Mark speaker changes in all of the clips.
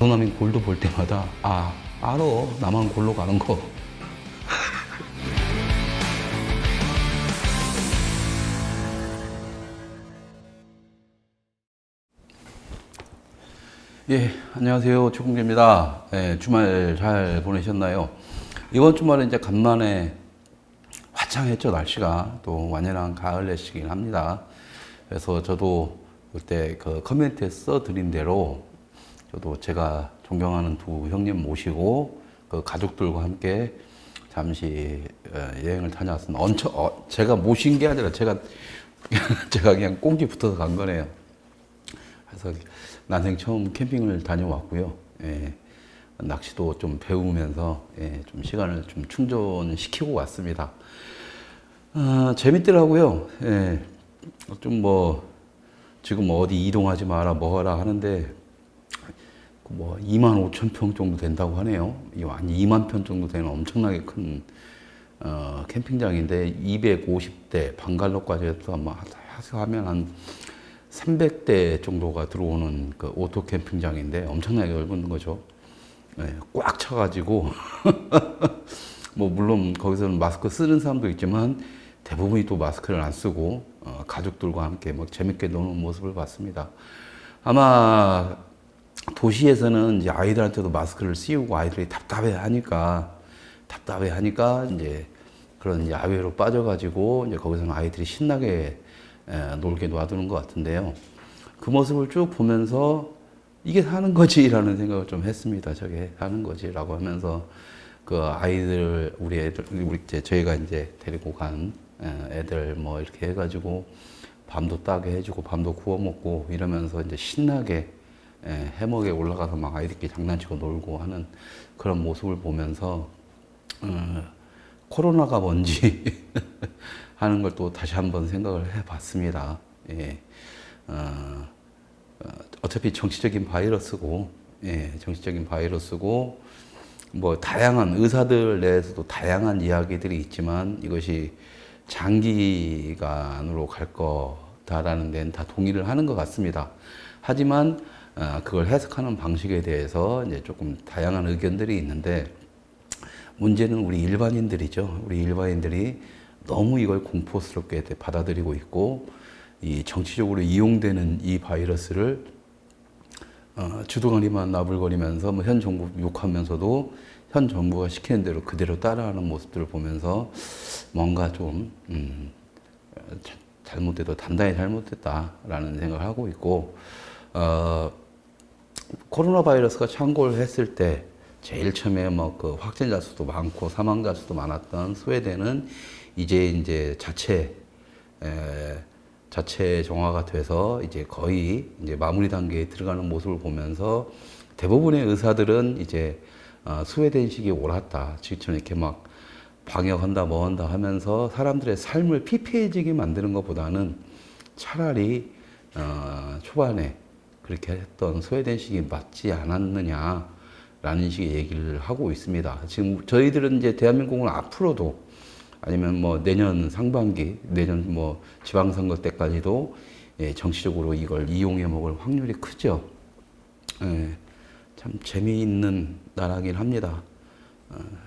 Speaker 1: 도남인 골도 볼 때마다 알아. 나만 골로 가는 거. 예, 안녕하세요. 최공재입니다. 예, 주말 잘 보내셨나요? 이번 주말에 이제 간만에 화창했죠, 날씨가. 또 완연한 가을 날씨긴 합니다. 그래서 저도 그때 그 커뮤니티에 써드린 대로 저도 제가 존경하는 두 형님 모시고 그 가족들과 함께 잠시 여행을 다녀왔습니다. 제가 모신 게 아니라 제가 그냥 꽁지 붙어서 간 거네요. 그래서 난생 처음 캠핑을 다녀왔고요. 예, 낚시도 좀 배우면서 좀 시간을 좀 충전시키고 왔습니다. 재밌더라고요. 예, 좀 지금 어디 이동하지 마라 뭐하라 하는데 25,000평 정도 된다고 하네요. 한 2만 평 정도 되는 엄청나게 큰 캠핑장인데 250대 방갈로까지 해서 아마 하면 한 300대 정도가 들어오는 그 오토 캠핑장인데 엄청나게 넓은 거죠. 네, 꽉 차가지고 물론 거기서는 마스크 쓰는 사람도 있지만 대부분이 또 마스크를 안 쓰고 가족들과 함께 재밌게 노는 모습을 봤습니다. 아마 도시에서는 이제 아이들한테도 마스크를 씌우고 아이들이 답답해 하니까 이제 그런 야외로 빠져가지고 이제 거기서는 아이들이 신나게 놀게 놔두는 것 같은데요. 그 모습을 쭉 보면서 이게 사는 거지라는 생각을 좀 했습니다. 저게 사는 거지라고 하면서 그 아이들, 저희가 이제 데리고 간 애들 이렇게 해가지고 밤도 따게 해주고 밤도 구워 먹고 이러면서 이제 신나게 해먹에 올라가서 막 아이들끼리 장난치고 놀고 하는 그런 모습을 보면서 코로나가 뭔지 하는 걸 또 다시 한번 생각을 해봤습니다. 예. 어차피 정치적인 바이러스고, 다양한 의사들 내에서도 다양한 이야기들이 있지만 이것이 장기간으로 갈 거다라는 데는 다 동의를 하는 것 같습니다. 하지만 그걸 해석하는 방식에 대해서 이제 조금 다양한 의견들이 있는데 문제는 우리 일반인들이죠. 우리 일반인들이 너무 이걸 공포스럽게 받아들이고 있고 이 정치적으로 이용되는 이 바이러스를 주둥아리만 나불거리면서 현 정부 욕하면서도 현 정부가 시키는 대로 그대로 따라하는 모습들을 보면서 뭔가 좀 잘못돼도 단단히 잘못됐다라는 생각을 하고 있고 코로나 바이러스가 창궐 했을 때 제일 처음에 그 확진자 수도 많고 사망자 수도 많았던 스웨덴은 이제 자체 정화가 돼서 이제 거의 이제 마무리 단계에 들어가는 모습을 보면서 대부분의 의사들은 이제 스웨덴식이 옳았다. 지금 이렇게 방역한다 뭐한다 하면서 사람들의 삶을 피폐해지게 만드는 것보다는 차라리 초반에 그렇게 했던 스웨덴식이 맞지 않았느냐라는 식의 얘기를 하고 있습니다. 지금 저희들은 이제 대한민국은 앞으로도 아니면 내년 상반기, 내년 지방선거 때까지도 정치적으로 이걸 이용해 먹을 확률이 크죠. 참 재미있는 나라긴 합니다.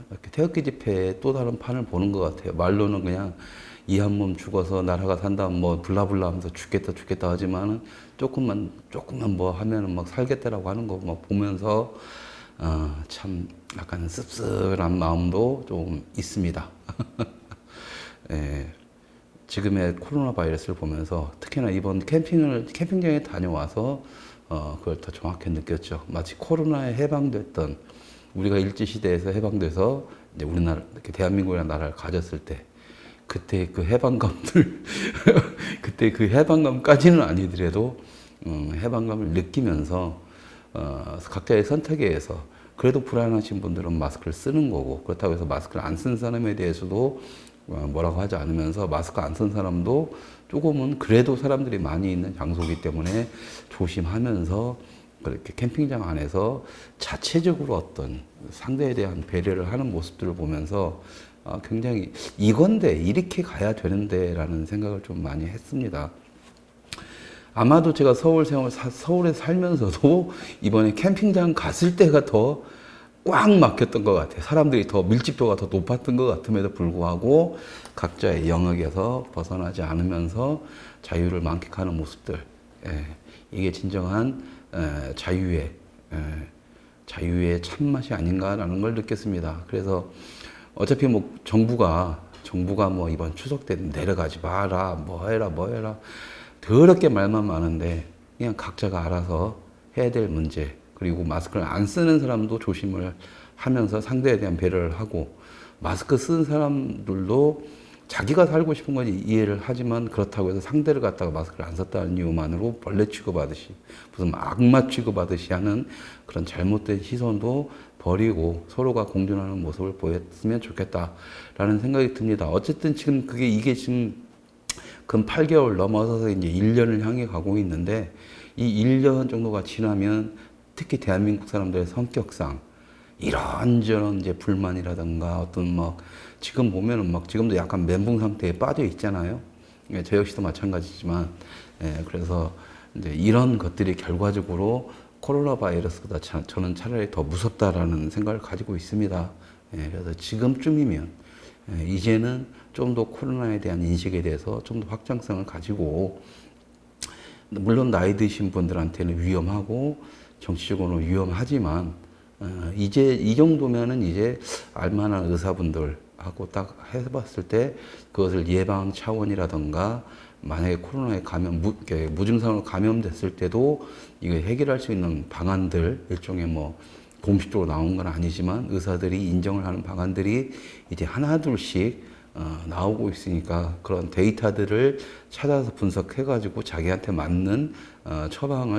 Speaker 1: 이렇게 태극기 집회에 또 다른 판을 보는 것 같아요. 말로는 그냥 이 한 몸 죽어서 나라가 산다면 블라블라 하면서 죽겠다 하지만은 조금만 하면은 살겠다라고 하는 거 보면서 참 약간 씁쓸한 마음도 좀 있습니다. 지금의 코로나 바이러스를 보면서 특히나 이번 캠핑장에 다녀와서 그걸 더 정확히 느꼈죠. 마치 코로나에 해방됐던 우리가 일제시대에서 해방돼서 이제 우리나라, 이렇게 대한민국이라는 나라를 가졌을 때 그때 그 해방감들 그때 그 해방감까지는 아니더라도 해방감을 느끼면서 각자의 선택에 의해서 그래도 불안하신 분들은 마스크를 쓰는 거고 그렇다고 해서 마스크를 안 쓴 사람에 대해서도 뭐라고 하지 않으면서 마스크 안 쓴 사람도 조금은 그래도 사람들이 많이 있는 장소이기 때문에 조심하면서 그렇게 캠핑장 안에서 자체적으로 어떤 상대에 대한 배려를 하는 모습들을 보면서 굉장히 이건데 이렇게 가야 되는데 라는 생각을 좀 많이 했습니다. 아마도 제가 서울에 살면서도 이번에 캠핑장 갔을 때가 더 꽉 막혔던 것 같아요. 사람들이 더 밀집도가 더 높았던 것 같음에도 불구하고 각자의 영역에서 벗어나지 않으면서 자유를 만끽하는 모습들. 예, 이게 진정한 자유의 자유의 참맛이 아닌가라는 걸 느꼈습니다. 그래서 어차피 뭐 정부가 뭐 이번 추석 때 내려가지 마라, 뭐 해라 더럽게 말만 많은데 그냥 각자가 알아서 해야 될 문제, 그리고 마스크를 안 쓰는 사람도 조심을 하면서 상대에 대한 배려를 하고, 마스크 쓴 사람들도 자기가 살고 싶은 건 이해를 하지만 그렇다고 해서 상대를 갖다가 마스크를 안 썼다는 이유만으로 벌레 취급하듯이 무슨 악마 취급하듯이 하는 그런 잘못된 시선도 버리고 서로가 공존하는 모습을 보였으면 좋겠다라는 생각이 듭니다. 어쨌든 지금 이게 지금 근 8개월 넘어서서 이제 1년을 향해 가고 있는데, 이 1년 정도가 지나면 특히 대한민국 사람들의 성격상 이런저런 이제 불만이라든가 어떤 막 지금 보면은 막 지금도 약간 멘붕 상태에 빠져 있잖아요. 예, 저 역시도 마찬가지지만, 그래서 이제 이런 것들이 결과적으로 코로나 바이러스보다 저는 차라리 더 무섭다라는 생각을 가지고 있습니다. 그래서 지금쯤이면 이제는 좀 더 코로나에 대한 인식에 대해서 좀 더 확장성을 가지고, 물론 나이 드신 분들한테는 위험하고 정치적으로는 위험하지만 이제 이 정도면은 이제 알만한 의사분들하고 딱 해봤을 때 그것을 예방 차원이라든가 만약에 코로나에 무증상으로 감염됐을 때도 이거 해결할 수 있는 방안들, 일종의 뭐 공식적으로 나온 건 아니지만 의사들이 인정을 하는 방안들이 이제 하나둘씩 나오고 있으니까 그런 데이터들을 찾아서 분석해가지고 자기한테 맞는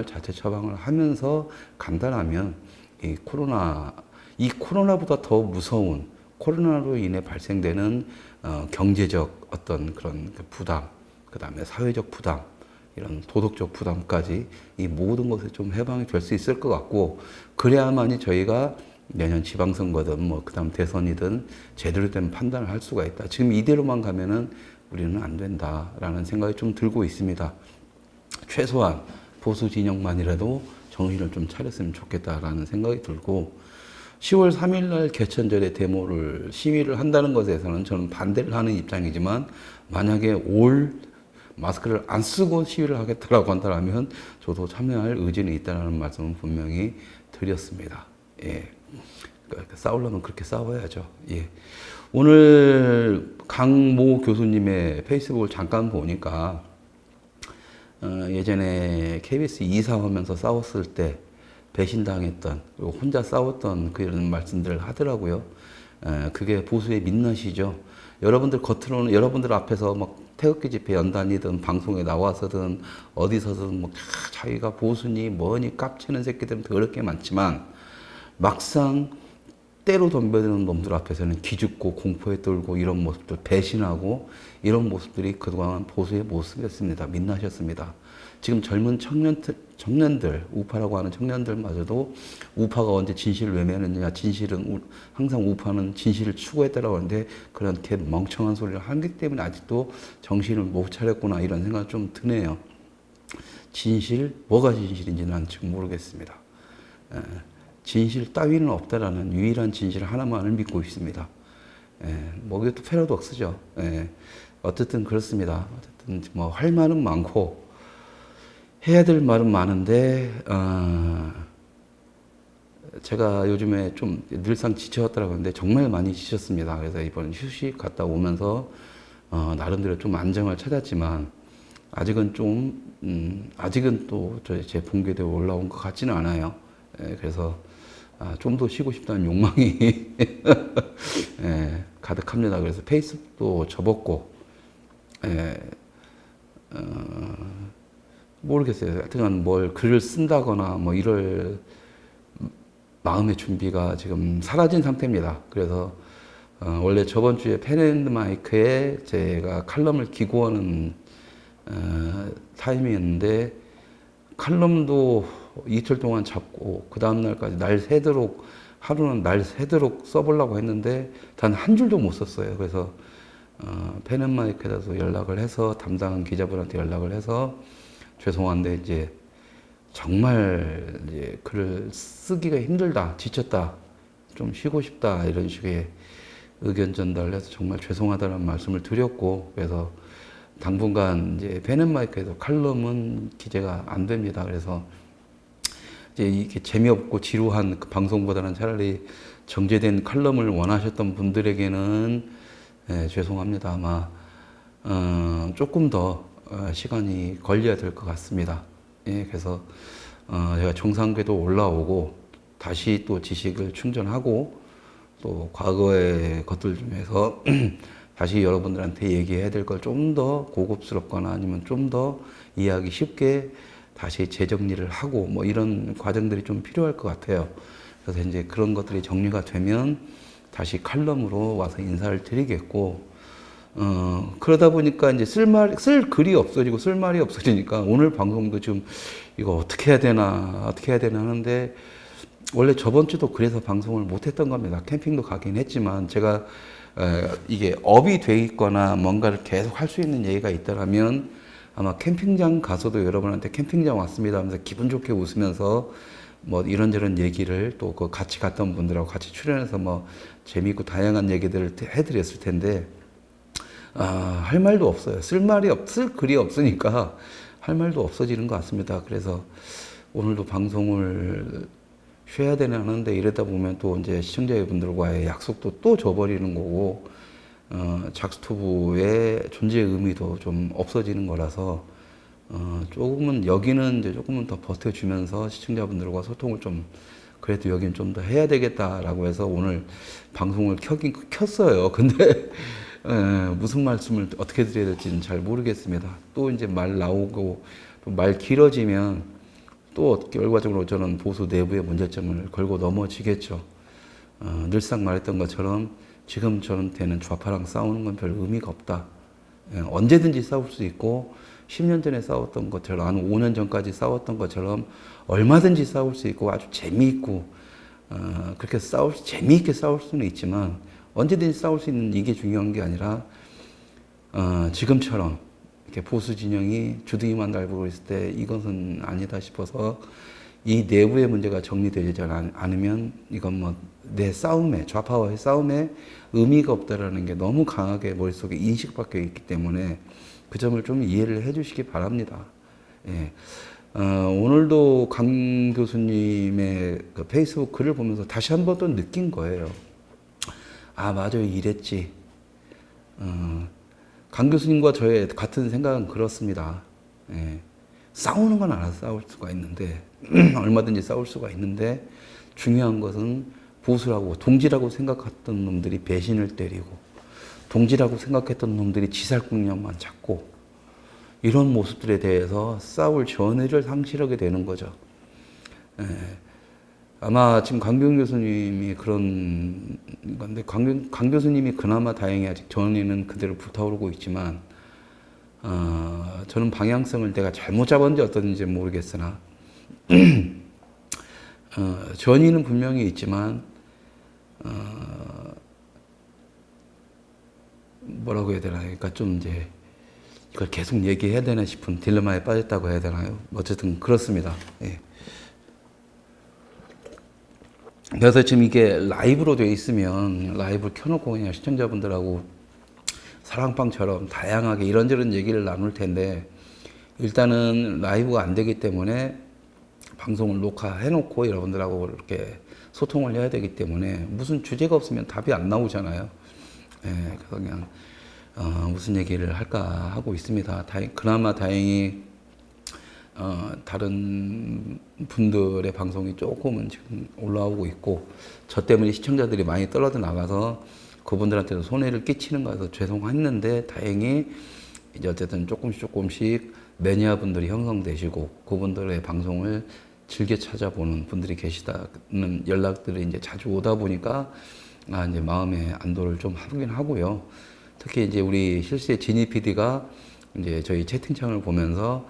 Speaker 1: 자체 처방을 하면서 간다라면 이 코로나보다 더 무서운 코로나로 인해 발생되는 경제적 어떤 그런 부담, 그 다음에 사회적 부담, 이런 도덕적 부담까지 이 모든 것에 좀 해방이 될 수 있을 것 같고, 그래야만이 저희가 내년 지방선거든 뭐 그다음 대선이든 제대로 된 판단을 할 수가 있다. 지금 이대로만 가면은 우리는 안 된다라는 생각이 좀 들고 있습니다. 최소한 보수 진영만이라도 정신을 좀 차렸으면 좋겠다라는 생각이 들고, 10월 3일 날 개천절에 시위를 한다는 것에서는 저는 반대를 하는 입장이지만, 만약에 마스크를 안 쓰고 시위를 하겠다라고 한다면 저도 참여할 의지는 있다는 말씀을 분명히 드렸습니다. 예. 싸우려면 그렇게 싸워야죠. 예. 오늘 강모 교수님의 페이스북을 잠깐 보니까 예전에 KBS 이사하면서 싸웠을 때 배신당했던, 그리고 혼자 싸웠던 그런 말씀들을 하더라고요. 그게 보수의 민낯이죠. 여러분들 앞에서 막 태극기 집회 연단이든 방송에 나와서든 어디서든 뭐 자기가 보수니 뭐니 깝치는 새끼들은 더럽게 많지만, 막상 때로 덤벼드는 놈들 앞에서는 기죽고 공포에 떨고 이런 모습들, 배신하고 이런 모습들이 그동안 보수의 모습이었습니다. 민낯이었습니다. 지금 젊은 청년들, 우파라고 하는 청년들마저도 우파가 언제 진실을 외면했느냐, 항상 우파는 진실을 추구했다라고 하는데 그렇게 멍청한 소리를 하기 때문에 아직도 정신을 못 차렸구나, 이런 생각이 좀 드네요. 뭐가 진실인지 난 지금 모르겠습니다. 진실 따위는 없다라는 유일한 진실 하나만을 믿고 있습니다. 뭐 이것도 패러독스죠. 어쨌든 그렇습니다. 어쨌든 뭐 할 말은 많고 해야 될 말은 많은데, 제가 요즘에 좀 늘상 지쳐왔다고 하는데 정말 많이 지쳤습니다. 그래서 이번 휴식 갔다 오면서 나름대로 좀 안정을 찾았지만 아직은 또 제 본궤도에 올라온 것 같지는 않아요. 그래서 좀 더 쉬고 싶다는 욕망이 가득합니다. 그래서 페이스북도 접었고, 모르겠어요. 하여튼 뭘 글을 쓴다거나 뭐 이럴 마음의 준비가 지금 사라진 상태입니다. 그래서 원래 저번 주에 펜앤마이크에 제가 칼럼을 기고하는 타임이었는데, 칼럼도 이틀 동안 잡고 그 다음 날까지 하루는 날 새도록 써보려고 했는데 단 한 줄도 못 썼어요. 그래서 펜앤마이크에다도 연락을 해서 담당한 기자분한테 연락을 해서 죄송한데 이제 정말 이제 글을 쓰기가 힘들다, 지쳤다, 좀 쉬고 싶다 이런 식의 의견 전달해서 정말 죄송하다는 말씀을 드렸고, 그래서 당분간 이제 펜앤마이크에도 칼럼은 기재가 안 됩니다. 그래서 이제 이게 재미없고 지루한 그 방송보다는 차라리 정제된 칼럼을 원하셨던 분들에게는 죄송합니다. 아마 조금 더 시간이 걸려야 될 것 같습니다. 예, 그래서 제가 정상궤도 올라오고 다시 또 지식을 충전하고 또 과거의 것들 중에서 다시 여러분들한테 얘기해야 될 걸 좀 더 고급스럽거나 아니면 좀 더 이해하기 쉽게 다시 재정리를 하고 뭐 이런 과정들이 좀 필요할 것 같아요. 그래서 이제 그런 것들이 정리가 되면 다시 칼럼으로 와서 인사를 드리겠고, 그러다 보니까 이제 쓸 글이 없어지고 쓸 말이 없어지니까 오늘 방송도 지금 이거 어떻게 해야 되나 하는데, 원래 저번 주도 그래서 방송을 못 했던 겁니다. 캠핑도 가긴 했지만 제가 이게 업이 돼 있거나 뭔가를 계속 할 수 있는 얘기가 있다라면 아마 캠핑장 가서도 여러분한테 캠핑장 왔습니다 하면서 기분 좋게 웃으면서 뭐 이런저런 얘기를 또 그 같이 갔던 분들하고 같이 출연해서 뭐 재미있고 다양한 얘기들을 해드렸을 텐데, 할 말도 없어요. 쓸 글이 없으니까 할 말도 없어지는 것 같습니다. 그래서 오늘도 방송을 쉬어야 되나 하는데 이러다 보면 또 이제 시청자분들과의 약속도 또 져버리는 거고, 작스토브의 존재의 의미도 좀 없어지는 거라서, 조금은 여기는 이제 조금은 더 버텨주면서 시청자분들과 소통을 좀 그래도 여기는 좀 더 해야 되겠다라고 해서 오늘 방송을 켜긴 켰어요. 근데 무슨 말씀을 어떻게 드려야 될지는 잘 모르겠습니다. 또 이제 말 나오고 또 말 길어지면 또 결과적으로 저는 보수 내부의 문제점을 걸고 넘어지겠죠. 늘상 말했던 것처럼 지금 저한테는 좌파랑 싸우는 건 별 의미가 없다. 언제든지 싸울 수 있고 10년 전에 싸웠던 것처럼 한 5년 전까지 싸웠던 것처럼 얼마든지 싸울 수 있고 아주 재미있고 그렇게 재미있게 싸울 수는 있지만 언제든지 싸울 수 있는 이게 중요한 게 아니라 지금처럼 이렇게 보수 진영이 주둥이만 달고 있을 때 이것은 아니다 싶어서 이 내부의 문제가 정리되지 않으면 이건 뭐 내 싸움에, 좌파와의 싸움에 의미가 없다라는 게 너무 강하게 머릿속에 인식박혀 있기 때문에 그 점을 좀 이해를 해 주시기 바랍니다. 예. 오늘도 강 교수님의 그 페이스북 글을 보면서 다시 한 번 또 느낀 거예요. 아, 맞아요. 이랬지. 강 교수님과 저의 같은 생각은 그렇습니다. 예. 싸우는 건 알아서 싸울 수가 있는데, 얼마든지 싸울 수가 있는데, 중요한 것은 보수라고, 동지라고 생각했던 놈들이 배신을 때리고, 동지라고 생각했던 놈들이 지살국념만 찾고, 이런 모습들에 대해서 싸울 전의를 상실하게 되는 거죠. 예. 아마 지금 강경 교수님이 그런 건데, 강 교수님이 그나마 다행히 아직 전의는 그대로 불타오르고 있지만, 저는 방향성을 내가 잘못 잡았는지 어떤지 모르겠으나, 전의는 분명히 있지만, 뭐라고 해야 되나, 그러니까 좀 이제, 이걸 계속 얘기해야 되나 싶은 딜레마에 빠졌다고 해야 되나요? 어쨌든 그렇습니다. 예. 그래서 지금 이게 라이브로 되어 있으면 라이브를 켜놓고 그냥 시청자분들하고 사랑방처럼 다양하게 이런저런 얘기를 나눌 텐데, 일단은 라이브가 안 되기 때문에 방송을 녹화해놓고 여러분들하고 이렇게 소통을 해야 되기 때문에 무슨 주제가 없으면 답이 안 나오잖아요. 예, 그래서 그냥 무슨 얘기를 할까 하고 있습니다. 그나마 다행히 다른 분들의 방송이 조금은 지금 올라오고 있고, 저 때문에 시청자들이 많이 떨어져 나가서 그분들한테도 손해를 끼치는 거라서 죄송했는데, 다행히 이제 어쨌든 조금씩 매니아분들이 형성되시고 그분들의 방송을 즐겨 찾아보는 분들이 계시다는 연락들이 이제 자주 오다 보니까 이제 마음의 안도를 좀 하긴 하고요. 특히 이제 우리 실시의 지니 PD가 이제 저희 채팅창을 보면서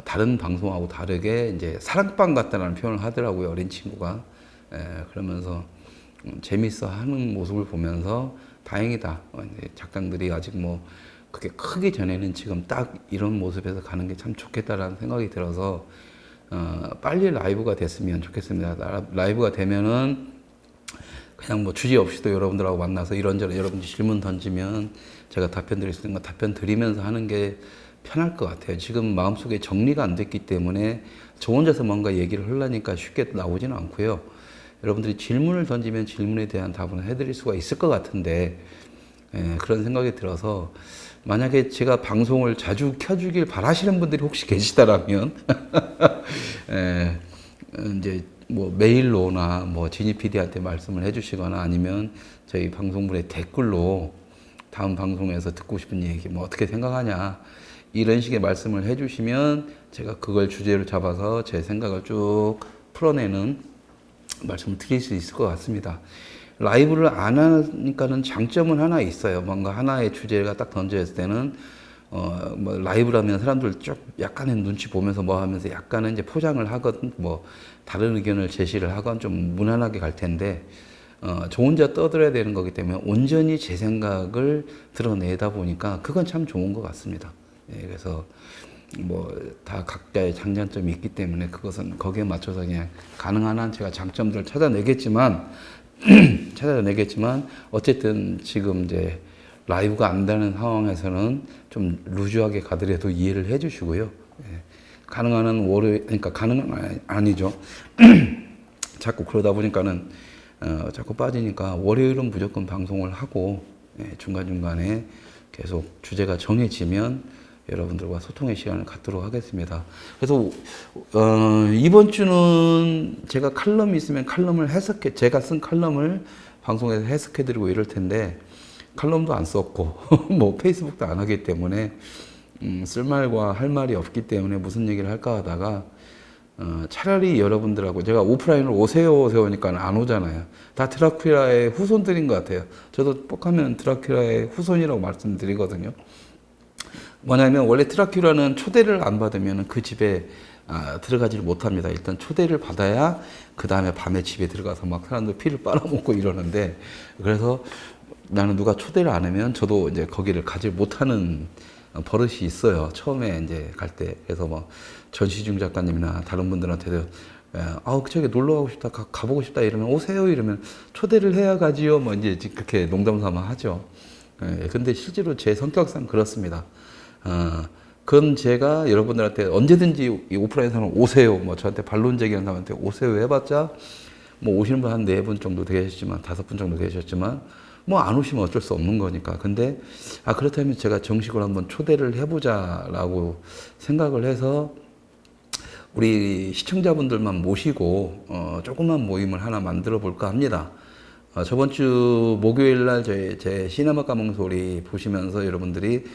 Speaker 1: 다른 방송하고 다르게 이제 사랑방 같다라는 표현을 하더라고요. 어린 친구가. 그러면서 재밌어 하는 모습을 보면서 다행이다. 작가들이 아직 뭐 그게 크기 전에는 지금 딱 이런 모습에서 가는 게 참 좋겠다라는 생각이 들어서 빨리 라이브가 됐으면 좋겠습니다. 라이브가 되면은 그냥 뭐 주제 없이도 여러분들하고 만나서 이런저런 여러분들 질문 던지면 제가 답변 드릴 수 있는 거 답변 드리면서 하는 게 편할 것 같아요. 지금 마음속에 정리가 안 됐기 때문에 저 혼자서 뭔가 얘기를 하려니까 쉽게 나오지는 않고요. 여러분들이 질문을 던지면 질문에 대한 답을 해드릴 수가 있을 것 같은데 그런 생각이 들어서 만약에 제가 방송을 자주 켜주길 바라시는 분들이 혹시 계시다라면 이제 뭐 메일로나 뭐 지니 PD한테 말씀을 해주시거나 아니면 저희 방송분의 댓글로 다음 방송에서 듣고 싶은 얘기 뭐 어떻게 생각하냐 이런 식의 말씀을 해주시면 제가 그걸 주제로 잡아서 제 생각을 쭉 풀어내는 말씀을 드릴 수 있을 것 같습니다. 라이브를 안 하니까는 장점은 하나 있어요. 뭔가 하나의 주제가 딱 던져졌을 때는 뭐 라이브라면 사람들 쭉 약간의 눈치 보면서 뭐 하면서 약간은 이제 포장을 하건 뭐 다른 의견을 제시를 하건 좀 무난하게 갈 텐데 저 혼자 떠들어야 되는 거기 때문에 온전히 제 생각을 드러내다 보니까 그건 참 좋은 것 같습니다. 예, 그래서 뭐 다 각자의 장단점이 있기 때문에 그것은 거기에 맞춰서 그냥 가능한 한 제가 장점들을 찾아내겠지만 어쨌든 지금 이제 라이브가 안 되는 상황에서는 좀 루즈하게 가더라도 이해를 해 주시고요. 예. 가능한 한 월요일, 그러니까 가능한 아니죠. 자꾸 그러다 보니까는 자꾸 빠지니까 월요일은 무조건 방송을 하고 중간중간에 계속 주제가 정해지면 여러분들과 소통의 시간을 갖도록 하겠습니다. 그래서 이번 주는 제가 칼럼이 있으면 칼럼을 제가 쓴 칼럼을 방송에서 해석해드리고 이럴 텐데 칼럼도 안 썼고 뭐 페이스북도 안 하기 때문에 쓸 말과 할 말이 없기 때문에 무슨 얘기를 할까 하다가 차라리 여러분들하고 제가 오프라인으로 오세요 하니까 안 오잖아요. 다 드라큘라의 후손들인 것 같아요. 저도 뻑하면 드라큘라의 후손이라고 말씀드리거든요. 뭐냐면 원래 드라큘라는 초대를 안 받으면 그 집에 들어가지를 못합니다. 일단 초대를 받아야 그 다음에 밤에 집에 들어가서 막 사람들 피를 빨아먹고 이러는데 그래서 나는 누가 초대를 안 하면 저도 이제 거기를 가지 못하는 버릇이 있어요. 처음에 이제 갈 때. 그래서 뭐 전시중 작가님이나 다른 분들한테도 저기 놀러 가고 싶다, 가보고 싶다 이러면 오세요 이러면 초대를 해야 가지요. 뭐 이제 그렇게 농담 삼아 하죠. 근데 실제로 제 성격상 그렇습니다. 그건 제가 여러분들한테 언제든지 이 오프라인에서는 오세요. 뭐 저한테 반론 제기하는 사람한테 오세요 해봤자 뭐 오시는 분 한 4분 정도 되셨지만 5분 정도 되셨지만 뭐 안 오시면 어쩔 수 없는 거니까. 근데 그렇다면 제가 정식으로 한번 초대를 해보자라고 생각을 해서 우리 시청자분들만 모시고 조그만 모임을 하나 만들어 볼까 합니다. 저번 주 목요일 날 제 시네마 까몽소리 보시면서 여러분들이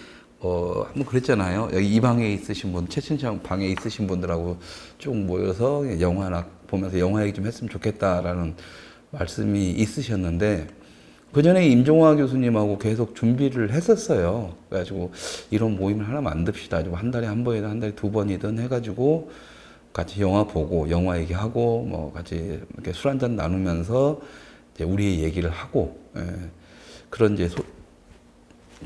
Speaker 1: 한번 그랬잖아요. 여기 이 방에 있으신 분, 채팅창 방에 있으신 분들하고 쭉 모여서 영화나 보면서 영화 얘기 좀 했으면 좋겠다라는 말씀이 있으셨는데 그 전에 임종화 교수님하고 계속 준비를 했었어요. 그래가지고 이런 모임을 하나 만듭시다. 한 달에 한 번이든 한 달에 2번이든 해가지고 같이 영화 보고 영화 얘기하고 뭐 같이 이렇게 술 한잔 나누면서 이제 우리의 얘기를 하고 그런 이제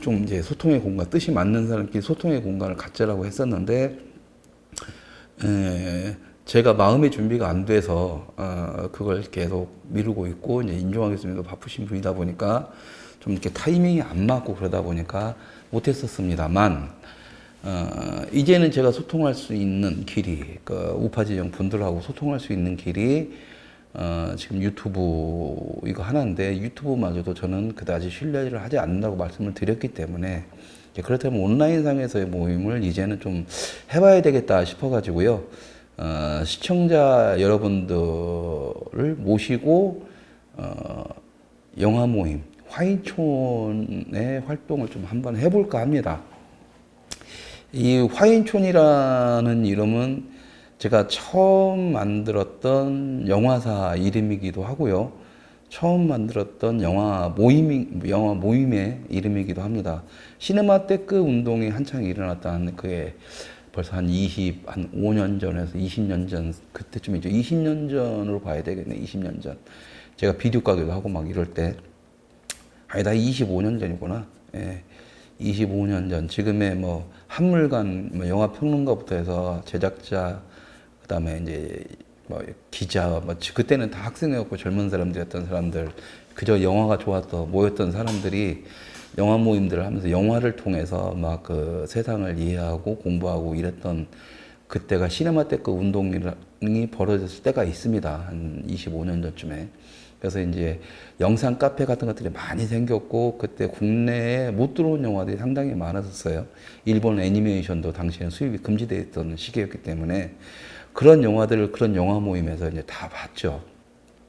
Speaker 1: 좀 이제 소통의 공간, 뜻이 맞는 사람끼리 소통의 공간을 갖자라고 했었는데 제가 마음의 준비가 안 돼서 그걸 계속 미루고 있고 이제 임종화 교수님도 바쁘신 분이다 보니까 좀 이렇게 타이밍이 안 맞고 그러다 보니까 못했었습니다만 이제는 제가 소통할 수 있는 길이 그 우파지정 분들하고 소통할 수 있는 길이 지금 유튜브 이거 하나인데 유튜브마저도 저는 그다지 신뢰를 하지 않는다고 말씀을 드렸기 때문에 그렇다면 온라인상에서의 모임을 이제는 좀 해봐야 되겠다 싶어가지고요. 시청자 여러분들을 모시고 영화 모임 화인촌의 활동을 좀 한번 해볼까 합니다. 이 화인촌이라는 이름은 제가 처음 만들었던 영화사 이름이기도 하고요. 처음 만들었던 영화 모임의 이름이기도 합니다. 시네마테크 운동이 한창 일어났다는 그게 벌써 한 5년 전에서 20년 전, 그때쯤이죠. 20년 전으로 봐야 되겠네, 20년 전. 제가 비디오 가게도 하고 막 이럴 때. 아니다, 25년 전이구나. 예. 25년 전 지금의 뭐 한물간 뭐 영화 평론가부터 해서 제작자 그다음에 이제 뭐 기자 뭐 그때는 다 학생이었고 젊은 사람들이었던 사람들 그저 영화가 좋아서 모였던 사람들이 영화 모임들을 하면서 영화를 통해서 막 그 세상을 이해하고 공부하고 이랬던 그때가 시네마테크 운동이 벌어졌을 때가 있습니다. 한 25년 전쯤에. 그래서 이제 영상 카페 같은 것들이 많이 생겼고 그때 국내에 못 들어온 영화들이 상당히 많았었어요. 일본 애니메이션도 당시에는 수입이 금지되어 있던 시기였기 때문에 그런 영화들을 그런 영화 모임에서 이제 다 봤죠.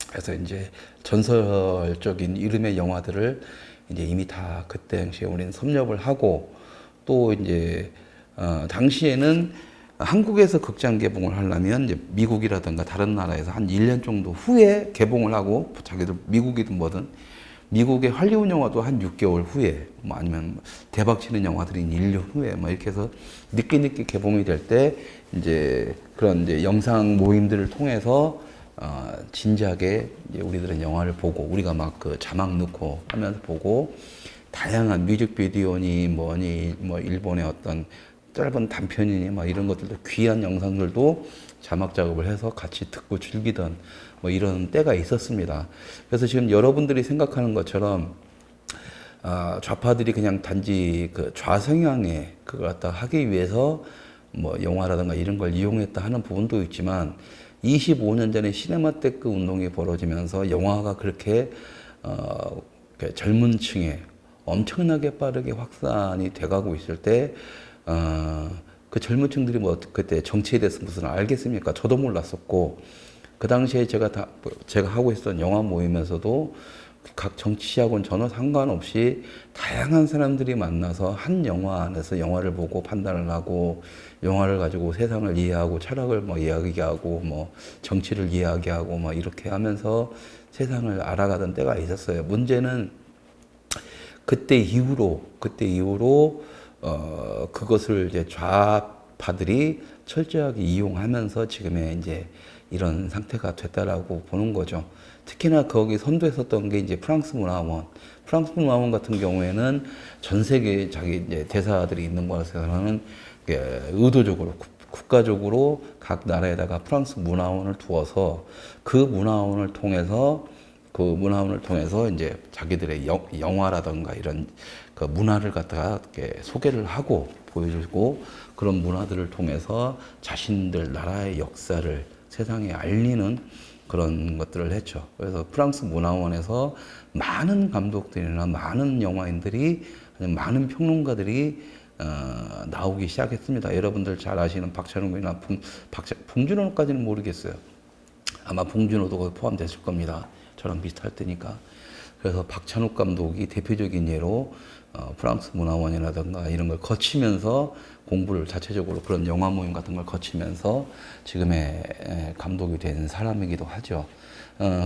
Speaker 1: 그래서 이제 전설적인 이름의 영화들을 이제 이미 다 그때 당시에 우리는 섭렵을 하고 또 이제 당시에는 한국에서 극장 개봉을 하려면 이제 미국이라든가 다른 나라에서 한 1년 정도 후에 개봉을 하고 자기들 미국이든 뭐든 미국의 할리우드 영화도 한 6개월 후에 뭐 아니면 대박 치는 영화들이 1년 후에 뭐 이렇게 해서 늦게 개봉이 될 때 이제 그런 이제 영상 모임들을 통해서 진지하게 이제 우리들은 영화를 보고 우리가 막 그 자막 넣고 하면서 보고 다양한 뮤직비디오니 뭐니 뭐 일본의 어떤 짧은 단편이니 막 이런 것들도 귀한 영상들도 자막 작업을 해서 같이 듣고 즐기던 뭐 이런 때가 있었습니다. 그래서 지금 여러분들이 생각하는 것처럼 좌파들이 그냥 단지 그 좌성향에 그걸 갖다 하기 위해서 뭐 영화라든가 이런 걸 이용했다 하는 부분도 있지만 25년 전에 시네마테크 운동이 벌어지면서 영화가 그렇게 젊은 층에 엄청나게 빠르게 확산이 돼가고 있을 때 그 젊은 층들이 뭐 그때 정치에 대해서 무슨 알겠습니까? 저도 몰랐었고 그 당시에 제가 하고 있었던 영화 모임에서도 각 정치하고는 전혀 상관없이 다양한 사람들이 만나서 한 영화 안에서 영화를 보고 판단을 하고 영화를 가지고 세상을 이해하고 철학을 뭐 이야기하고 뭐 정치를 이야기하고 뭐 이렇게 하면서 세상을 알아가던 때가 있었어요. 문제는 그때 이후로 그것을 이제 좌파들이 철저하게 이용하면서 지금의 이제 이런 상태가 됐다라고 보는 거죠. 특히나 거기 선도했었던 게 이제 프랑스 문화원. 프랑스 문화원 같은 경우에는 전 세계 자기 이제 대사들이 있는 곳에서는 의도적으로 국가적으로 각 나라에다가 프랑스 문화원을 두어서 그 문화원을 통해서 이제 자기들의 영화라든가 이런 그 문화를 갖다가 이렇게 소개를 하고 보여주고 그런 문화들을 통해서 자신들 나라의 역사를 세상에 알리는 그런 것들을 했죠. 그래서 프랑스 문화원에서 많은 감독들이나 많은 영화인들이 많은 평론가들이 나오기 시작했습니다. 여러분들 잘 아시는 박찬욱 군이나 봉준호까지는 모르겠어요. 아마 봉준호도 거기 포함됐을 겁니다. 저랑 비슷할 때니까. 그래서 박찬욱 감독이 대표적인 예로 프랑스 문화원이라든가 이런 걸 거치면서 공부를 자체적으로 그런 영화 모임 같은 걸 거치면서 지금의 감독이 된 사람이기도 하죠.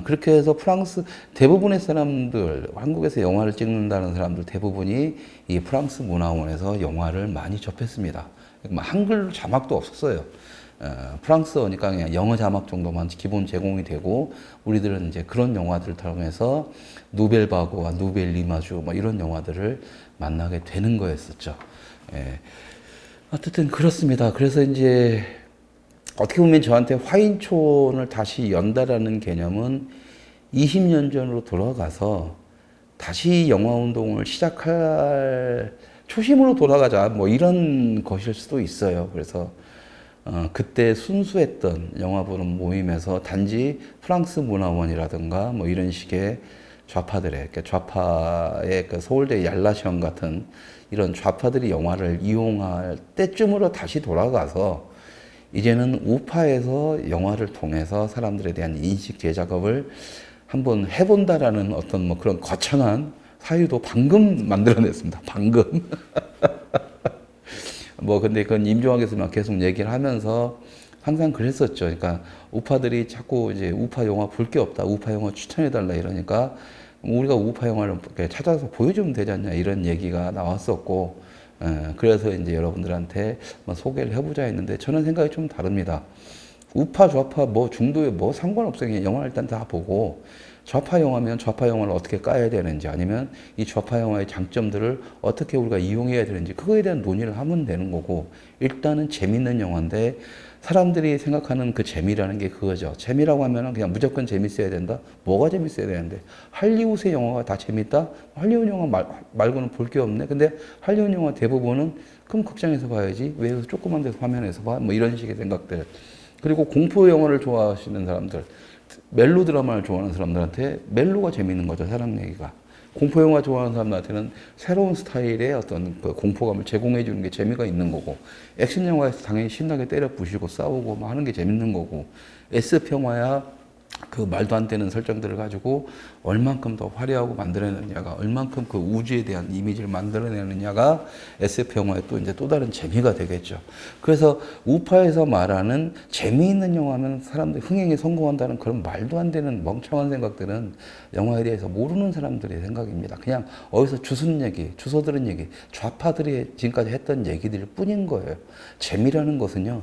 Speaker 1: 그렇게 해서 프랑스 대부분의 사람들, 한국에서 영화를 찍는다는 사람들 대부분이 이 프랑스 문화원에서 영화를 많이 접했습니다. 한글 자막도 없었어요. 프랑스어니까 그냥 영어 자막 정도만 기본 제공이 되고 우리들은 이제 그런 영화들을 통해서 누벨바고와 누벨 리마주 뭐 이런 영화들을 만나게 되는 거였었죠. 예. 어쨌든 그렇습니다. 그래서 이제 어떻게 보면 저한테 화인촌을 다시 연다라는 개념은 20년 전으로 돌아가서 다시 영화 운동을 시작할 초심으로 돌아가자 뭐 이런 것일 수도 있어요. 그래서 그때 순수했던 영화 보는 모임에서 단지 프랑스 문화원이라든가 뭐 이런 식의 좌파들의, 그러니까 좌파의 그 서울대 얄라시언 같은 이런 좌파들이 영화를 이용할 때쯤으로 다시 돌아가서 이제는 우파에서 영화를 통해서 사람들에 대한 인식 재작업을 한번 해본다라는 어떤 뭐 그런 거창한 사유도 방금 만들어냈습니다. 방금. 뭐 근데 그건 임종학에서만 계속 얘기를 하면서 항상 그랬었죠. 그러니까 우파들이 자꾸 이제 우파 영화 볼 게 없다. 우파 영화 추천해달라 이러니까 우리가 우파 영화를 찾아서 보여주면 되지 않냐 이런 얘기가 나왔었고 그래서 이제 여러분들한테 소개를 해보자 했는데 저는 생각이 좀 다릅니다. 우파, 좌파, 뭐 중도에 뭐 상관없어요. 그냥 영화 일단 다 보고 좌파 영화면 좌파 영화를 어떻게 까야 되는지 아니면 이 좌파 영화의 장점들을 어떻게 우리가 이용해야 되는지 그거에 대한 논의를 하면 되는 거고 일단은 재밌는 영화인데 사람들이 생각하는 그 재미라는 게 그거죠. 재미라고 하면은 그냥 무조건 재밌어야 된다? 뭐가 재밌어야 되는데? 할리우드의 영화가 다 재밌다? 할리우드 영화 말고는 볼 게 없네? 근데 할리우드 영화 대부분은 그럼 극장에서 봐야지. 왜 조그만 데서 화면에서 봐? 뭐 이런 식의 생각들. 그리고 공포 영화를 좋아하시는 사람들, 멜로 드라마를 좋아하는 사람들한테 멜로가 재밌는 거죠. 사람 얘기가. 공포 영화 좋아하는 사람들한테는 새로운 스타일의 어떤 그 공포감을 제공해 주는 게 재미가 있는 거고, 액션 영화에서 당연히 신나게 때려 부시고 싸우고 뭐 하는 게 재밌는 거고, SF 영화야 그 말도 안 되는 설정들을 가지고 얼만큼 더 화려하고 만들어내느냐가, 얼만큼 그 우주에 대한 이미지를 만들어내느냐가 SF 영화의 또 이제 또 다른 재미가 되겠죠. 그래서 우파에서 말하는 재미있는 영화는 사람들이 흥행에 성공한다는 그런 말도 안 되는 멍청한 생각들은 영화에 대해서 모르는 사람들의 생각입니다. 그냥 어디서 주순 얘기, 주워 들은 얘기, 좌파들이 지금까지 했던 얘기들 뿐인 거예요. 재미라는 것은요,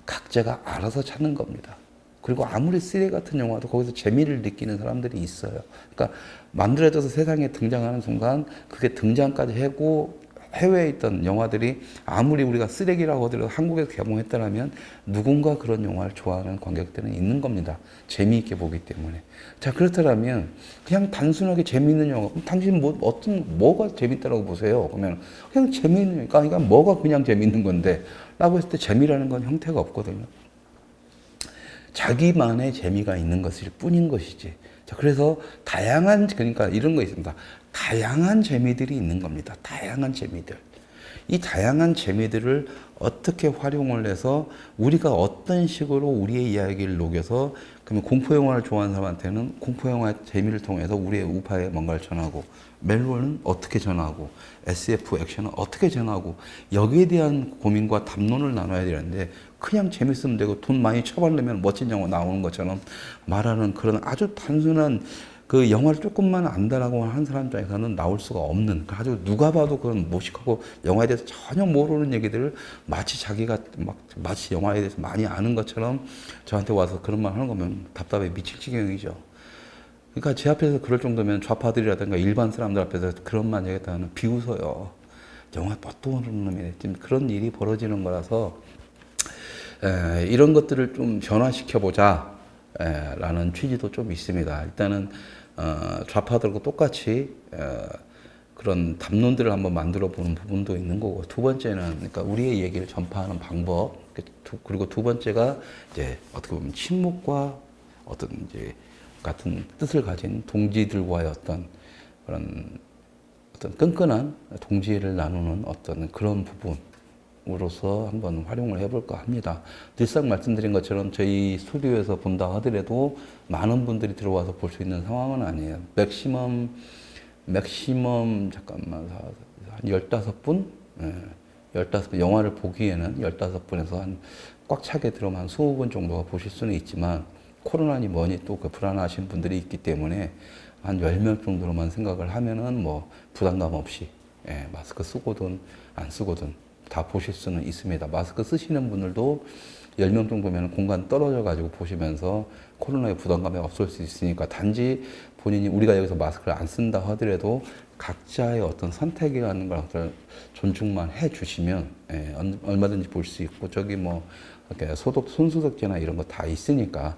Speaker 1: 각자가 알아서 찾는 겁니다. 그리고 아무리 쓰레기 같은 영화도 거기서 재미를 느끼는 사람들이 있어요. 그러니까 만들어져서 세상에 등장하는 순간 그게 등장까지 하고 해외에 있던 영화들이 아무리 우리가 쓰레기라고 하더라도 한국에서 개봉했다면 누군가 그런 영화를 좋아하는 관객들은 있는 겁니다. 재미있게 보기 때문에. 자, 그렇다면 그냥 단순하게 재미있는 영화, 당신 뭐가 재밌다라고 보세요? 그러면 그냥 재미있는 영화, 그러니까 뭐가 그냥 재미있는 건데? 라고 했을 때 재미라는 건 형태가 없거든요. 자기만의 재미가 있는 것일 뿐인 것이지. 자, 그래서 그러니까 이런 거 있습니다. 다양한 재미들이 있는 겁니다. 다양한 재미들. 이 다양한 재미들을 어떻게 활용을 해서 우리가 어떤 식으로 우리의 이야기를 녹여서 그러면 공포영화를 좋아하는 사람한테는 공포영화의 재미를 통해서 우리의 우파에 뭔가를 전하고 멜로는 어떻게 전하고 SF 액션은 어떻게 전하고 여기에 대한 고민과 담론을 나눠야 되는데 그냥 재밌으면 되고 돈 많이 쳐바르면 멋진 영화 나오는 것처럼 말하는 그런 아주 단순한 그 영화를 조금만 안다라고 하는 사람 입장에서는 나올 수가 없는 아주 누가 봐도 그런 무식하고 영화에 대해서 전혀 모르는 얘기들을 마치 자기가 마치 영화에 대해서 많이 아는 것처럼 저한테 와서 그런 말 하는 거면 답답해 미칠 지경이죠. 그러니까 제 앞에서 그럴 정도면 좌파들이라든가 일반 사람들 앞에서 그런 말 얘기했다면 비웃어요. 영화 뭣도 모르는 놈이네. 지금 그런 일이 벌어지는 거라서 이런 것들을 좀 변화시켜보자 라는 취지도 좀 있습니다. 일단은 좌파들과 똑같이 그런 담론들을 한번 만들어 보는 부분도 있는 거고, 두 번째는 그러니까 우리의 얘기를 전파하는 방법, 그리고 두 번째가 이제 어떻게 보면 친목과 어떤 이제 같은 뜻을 가진 동지들과의 어떤 그런 어떤 끈끈한 동지를 나누는 어떤 그런 부분으로서 한번 활용을 해볼까 합니다. 늘상 말씀드린 것처럼 저희 스튜디오에서 본다 하더라도 많은 분들이 들어와서 볼 수 있는 상황은 아니에요. 맥시멈 잠깐만 한 15분? 예, 15분 영화를 보기에는 15분에서 한 꽉 차게 들어오면 한 20분 정도가 보실 수는 있지만 코로나니 뭐니 또 그 불안하신 분들이 있기 때문에 한 10명 정도로만 생각을 하면은 뭐 부담감 없이 마스크 쓰고든 안 쓰고든 다 보실 수는 있습니다. 마스크 쓰시는 분들도 10명 정도면 공간 떨어져 가지고 보시면서 코로나의 부담감이 없을 수 있으니까 단지 본인이 우리가 여기서 마스크를 안 쓴다 하더라도 각자의 어떤 선택이라는 것을 존중만 해 주시면 얼마든지 볼 수 있고 저기 뭐 이렇게 손소독제나 이런 거 다 있으니까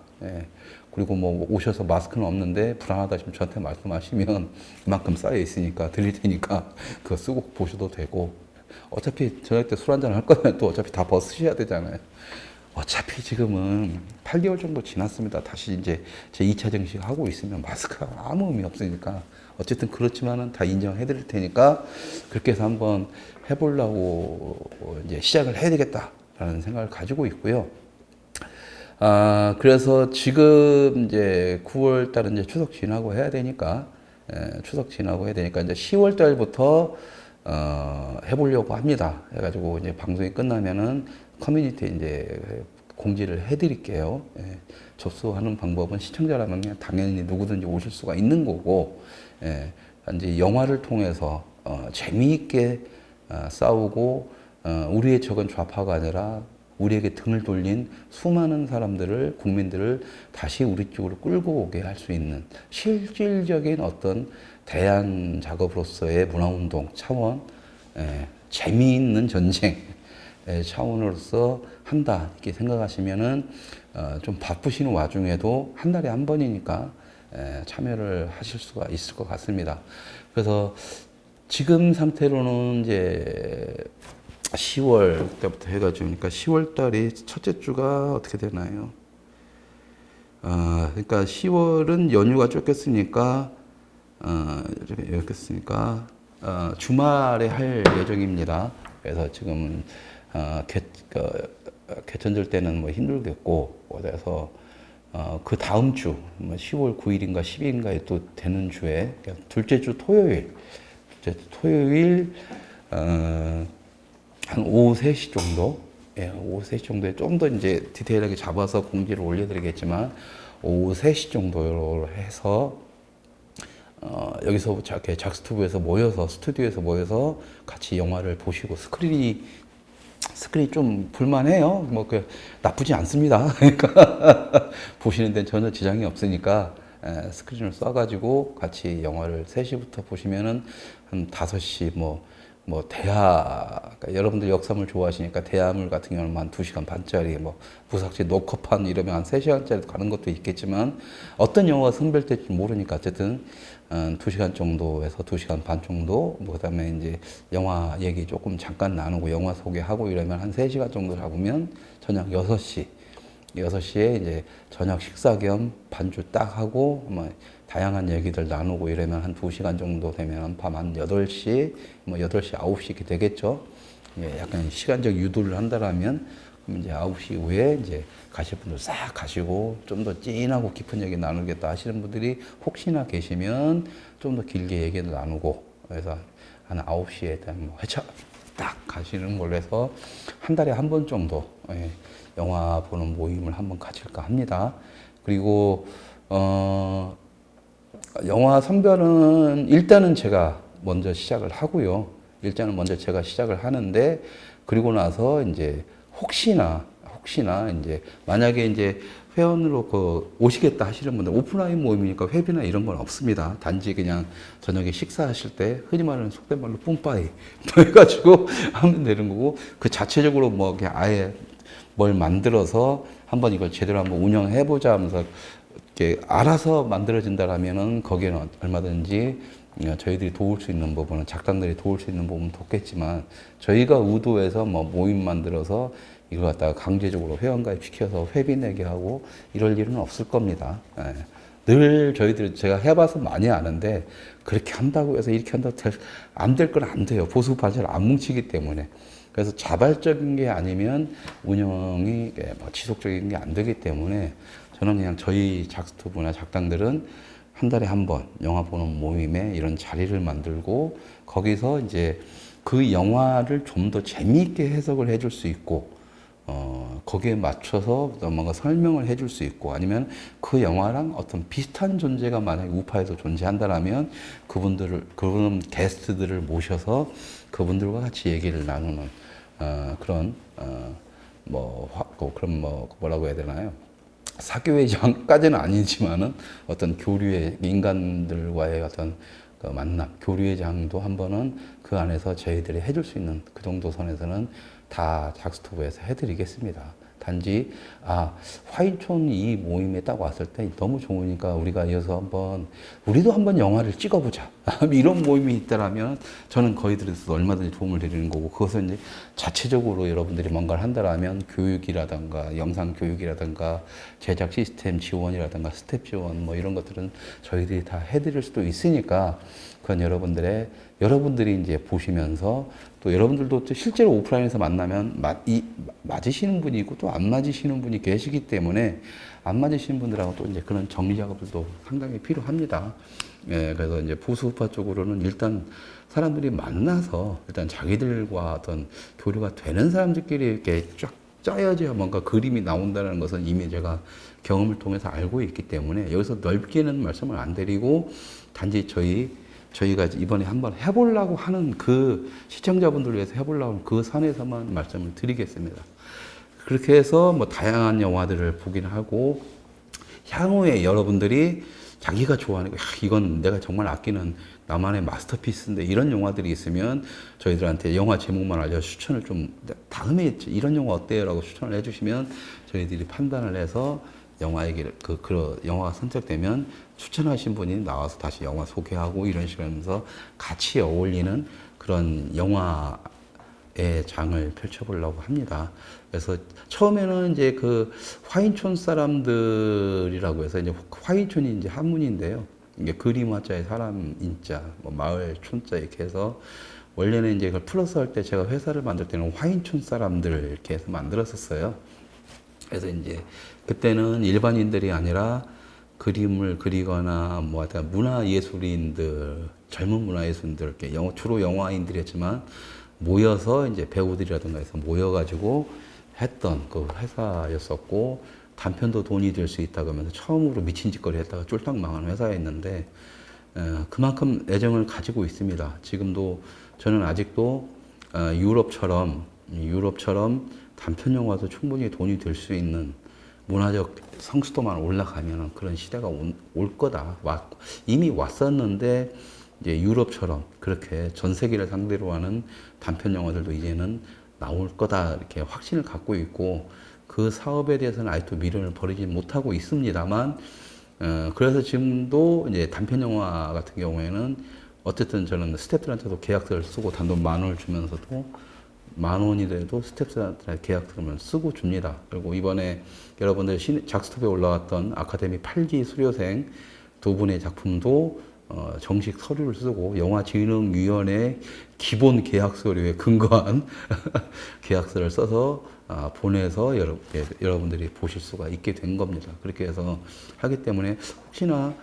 Speaker 1: 그리고 뭐 오셔서 마스크는 없는데 불안하다 싶으면 저한테 말씀하시면 그만큼 쌓여 있으니까 드릴 테니까 그거 쓰고 보셔도 되고 어차피 저녁 때 술 한잔 할 거면 또 어차피 다 벗으셔야 되잖아요. 어차피 지금은 8개월 정도 지났습니다. 다시 이제 제 2차 정식 하고 있으면 마스크가 아무 의미 없으니까 어쨌든 그렇지만은 다 인정해 드릴 테니까 그렇게 해서 한번 해보려고 이제 시작을 해야 되겠다라는 생각을 가지고 있고요. 그래서 지금 이제 9월 달은 이제 추석 지나고 해야 되니까, 이제 10월 달부터, 해보려고 합니다. 해가지고 이제 방송이 끝나면은 커뮤니티에 이제 공지를 해드릴게요. 접수하는 방법은 시청자라면 그냥 당연히 누구든지 오실 수가 있는 거고, 이제 영화를 통해서, 재미있게 싸우고, 우리의 적은 좌파가 아니라 우리에게 등을 돌린 수많은 사람들을, 국민들을 다시 우리 쪽으로 끌고 오게 할 수 있는 실질적인 어떤 대안 작업으로서의 문화운동 차원, 재미있는 전쟁 차원으로서 한다 이렇게 생각하시면은 좀 바쁘시는 와중에도 한 달에 한 번이니까 참여를 하실 수가 있을 것 같습니다. 그래서 지금 상태로는 이제 10월 때부터 해가지고, 그러니까 10월 달이 첫째 주가 어떻게 되나요? 그러니까 10월은 연휴가 쫓겼으니까, 주말에 할 예정입니다. 그래서 지금은, 개천절 때는 뭐 힘들겠고, 그래서, 그 다음 주, 뭐 10월 9일인가 10일인가에 또 되는 주에, 둘째 주 토요일, 한 오후 3시 정도, 오후 3시 정도에 좀 더 이제 디테일하게 잡아서 공지를 올려드리겠지만, 오후 3시 정도로 해서, 여기서 작스튜브에서 모여서, 스튜디오에서 모여서 같이 영화를 보시고, 스크린이 좀 불만해요. 뭐, 나쁘지 않습니다. 그러니까, 보시는 데는 전혀 지장이 없으니까, 스크린을 써가지고 같이 영화를 3시부터 보시면은 한 5시 그러니까 여러분들 역사물 좋아하시니까 대화물 같은 경우는 한 2시간 반짜리, 무삭제 녹화판 이러면 한 3시간짜리 가는 것도 있겠지만, 어떤 영화가 선별될지 모르니까 어쨌든 2시간 정도에서 2시간 반 정도, 그다음에 이제 영화 얘기 조금 잠깐 나누고 영화 소개하고 이러면 한 3시간 정도 잡으면 저녁 6시에 이제 저녁 식사 겸 반주 딱 하고 다양한 얘기들 나누고 이러면 한 2시간 정도 되면 밤 한 8시, 8시, 9시 이렇게 되겠죠. 예, 약간 시간적 유도를 한다라면, 그럼 이제 9시 이후에 이제 가실 분들 싹 가시고 좀 더 찐하고 깊은 얘기 나누겠다 하시는 분들이 혹시나 계시면 좀 더 길게 얘기를 나누고, 그래서 한 9시에 대한 회차 딱 가시는 걸로 해서 한 달에 한 번 정도, 영화 보는 모임을 한번 가질까 합니다. 그리고, 영화 선별은 일단은 제가 먼저 시작을 하고요. 일단은 먼저 제가 시작을 하는데, 그리고 나서 혹시나 이제 만약에 이제 회원으로 오시겠다 하시는 분들, 오프라인 모임이니까 회비나 이런 건 없습니다. 단지 그냥 저녁에 식사하실 때 흔히 말하는 속된 말로 뿜빠이 해가지고 하면 되는 거고, 그 자체적으로 아예 뭘 만들어서 한번 이걸 제대로 한번 운영해보자 하면서 이렇게 알아서 만들어진다라면은 거기에는 얼마든지 저희들이 도울 수 있는 부분은, 작당들이 도울 수 있는 부분은 돕겠지만, 저희가 의도해서 모임 만들어서 이걸 갖다가 강제적으로 회원가입 시켜서 회비 내게 하고 이럴 일은 없을 겁니다. 늘 제가 해봐서 많이 아는데, 그렇게 한다고 해서 이렇게 한다고 안 될 건 안 돼요. 보수파 잘 안 뭉치기 때문에. 그래서 자발적인 게 아니면 운영이 지속적인 게 안 되기 때문에, 저는 그냥 저희 작스튜브나 작당들은 한 달에 한 번 영화 보는 모임에 이런 자리를 만들고, 거기서 이제 그 영화를 좀 더 재미있게 해석을 해줄 수 있고, 거기에 맞춰서 뭔가 설명을 해줄 수 있고, 아니면 그 영화랑 어떤 비슷한 존재가 만약에 우파에서 존재한다라면 그분 게스트들을 모셔서 그분들과 같이 얘기를 나누는 그런 뭐라고 해야 되나요? 사교회장까지는 아니지만은 어떤 교류의 인간들과의 어떤 그 만남, 교류의 장도 한 번은 그 안에서 저희들이 해줄 수 있는 그 정도 선에서는 다 작스튜브에서 해드리겠습니다. 단지 화인촌 이 모임에 딱 왔을 때 너무 좋으니까 우리가 이어서 우리도 한번 영화를 찍어보자 이런 모임이 있다라면 저는 거기들에서 얼마든지 도움을 드리는 거고, 그것은 이제 자체적으로 여러분들이 뭔가를 한다라면 교육이라든가 영상 교육이라든가 제작 시스템 지원이라든가 스텝 지원 이런 것들은 저희들이 다 해드릴 수도 있으니까, 그건 여러분들이 이제 보시면서, 또 여러분들도 실제로 오프라인에서 만나면 맞으시는 분이 있고 또 안 맞으시는 분이 계시기 때문에, 안 맞으시는 분들하고 또 이제 그런 정리 작업들도 상당히 필요합니다. 그래서 이제 보수우파 쪽으로는 일단 사람들이 만나서 일단 자기들과 어떤 교류가 되는 사람들끼리 이렇게 쫙 짜야지 뭔가 그림이 나온다는 것은 이미 제가 경험을 통해서 알고 있기 때문에, 여기서 넓게는 말씀을 안 드리고, 단지 저희가 이번에 한번 해보려고 하는 그 시청자분들을 위해서 해보려고 하는 그 선에서만 말씀을 드리겠습니다. 그렇게 해서 뭐 다양한 영화들을 보긴 하고, 향후에 여러분들이 자기가 좋아하는 거, 이건 내가 정말 아끼는 나만의 마스터피스인데 이런 영화들이 있으면 저희들한테 영화 제목만 알려 추천을 좀, 다음에 이런 영화 어때요? 라고 추천을 해주시면 저희들이 판단을 해서 영화 얘기를, 그 영화가 선택되면 추천하신 분이 나와서 다시 영화 소개하고 이런 식으로 하면서 같이 어울리는 그런 영화의 장을 펼쳐보려고 합니다. 그래서 처음에는 이제 그 화인촌 사람들이라고 해서, 이제 화인촌이 이제 한문인데요. 이게 그림 화자에 사람 인자, 뭐 마을 촌자 이렇게 해서, 원래는 이제 그걸 플러스 할 때 제가 회사를 만들 때는 화인촌 사람들 이렇게 해서 만들었었어요. 그래서 이제 그때는 일반인들이 아니라 그림을 그리거나 뭐 하여튼 문화예술인들, 젊은 문화예술인들, 이렇게 주로 영화인들이었지만 모여서 이제 배우들이라든가 해서 모여가지고 했던 그 회사였었고, 단편도 돈이 될 수 있다고 하면서 처음으로 미친 짓거리 했다가 쫄딱 망한 회사였는데, 그만큼 애정을 가지고 있습니다. 지금도 저는 아직도 유럽처럼 단편 영화도 충분히 돈이 될 수 있는 문화적 성숙도만 올라가면 그런 시대가 올 거다. 이미 왔었는데, 이제 유럽처럼 그렇게 전 세계를 상대로 하는 단편 영화들도 이제는 나올 거다, 이렇게 확신을 갖고 있고, 그 사업에 대해서는 아직도 미련을 버리지 못하고 있습니다만, 그래서 지금도 이제 단편 영화 같은 경우에는 어쨌든 저는 스태프들한테도 계약서를 쓰고 단돈 10,000원을 주면서도 10,000원이라도 스태프들한테 계약서를 쓰고 줍니다. 그리고 이번에 여러분들 작스톱에 올라왔던 아카데미 8기 수료생 두 분의 작품도 정식 서류를 쓰고 영화진흥위원회 기본 계약 서류에 근거한 계약서를 써서 보내서 여러분들이 보실 수가 있게 된 겁니다. 그렇게 해서 하기 때문에 혹시나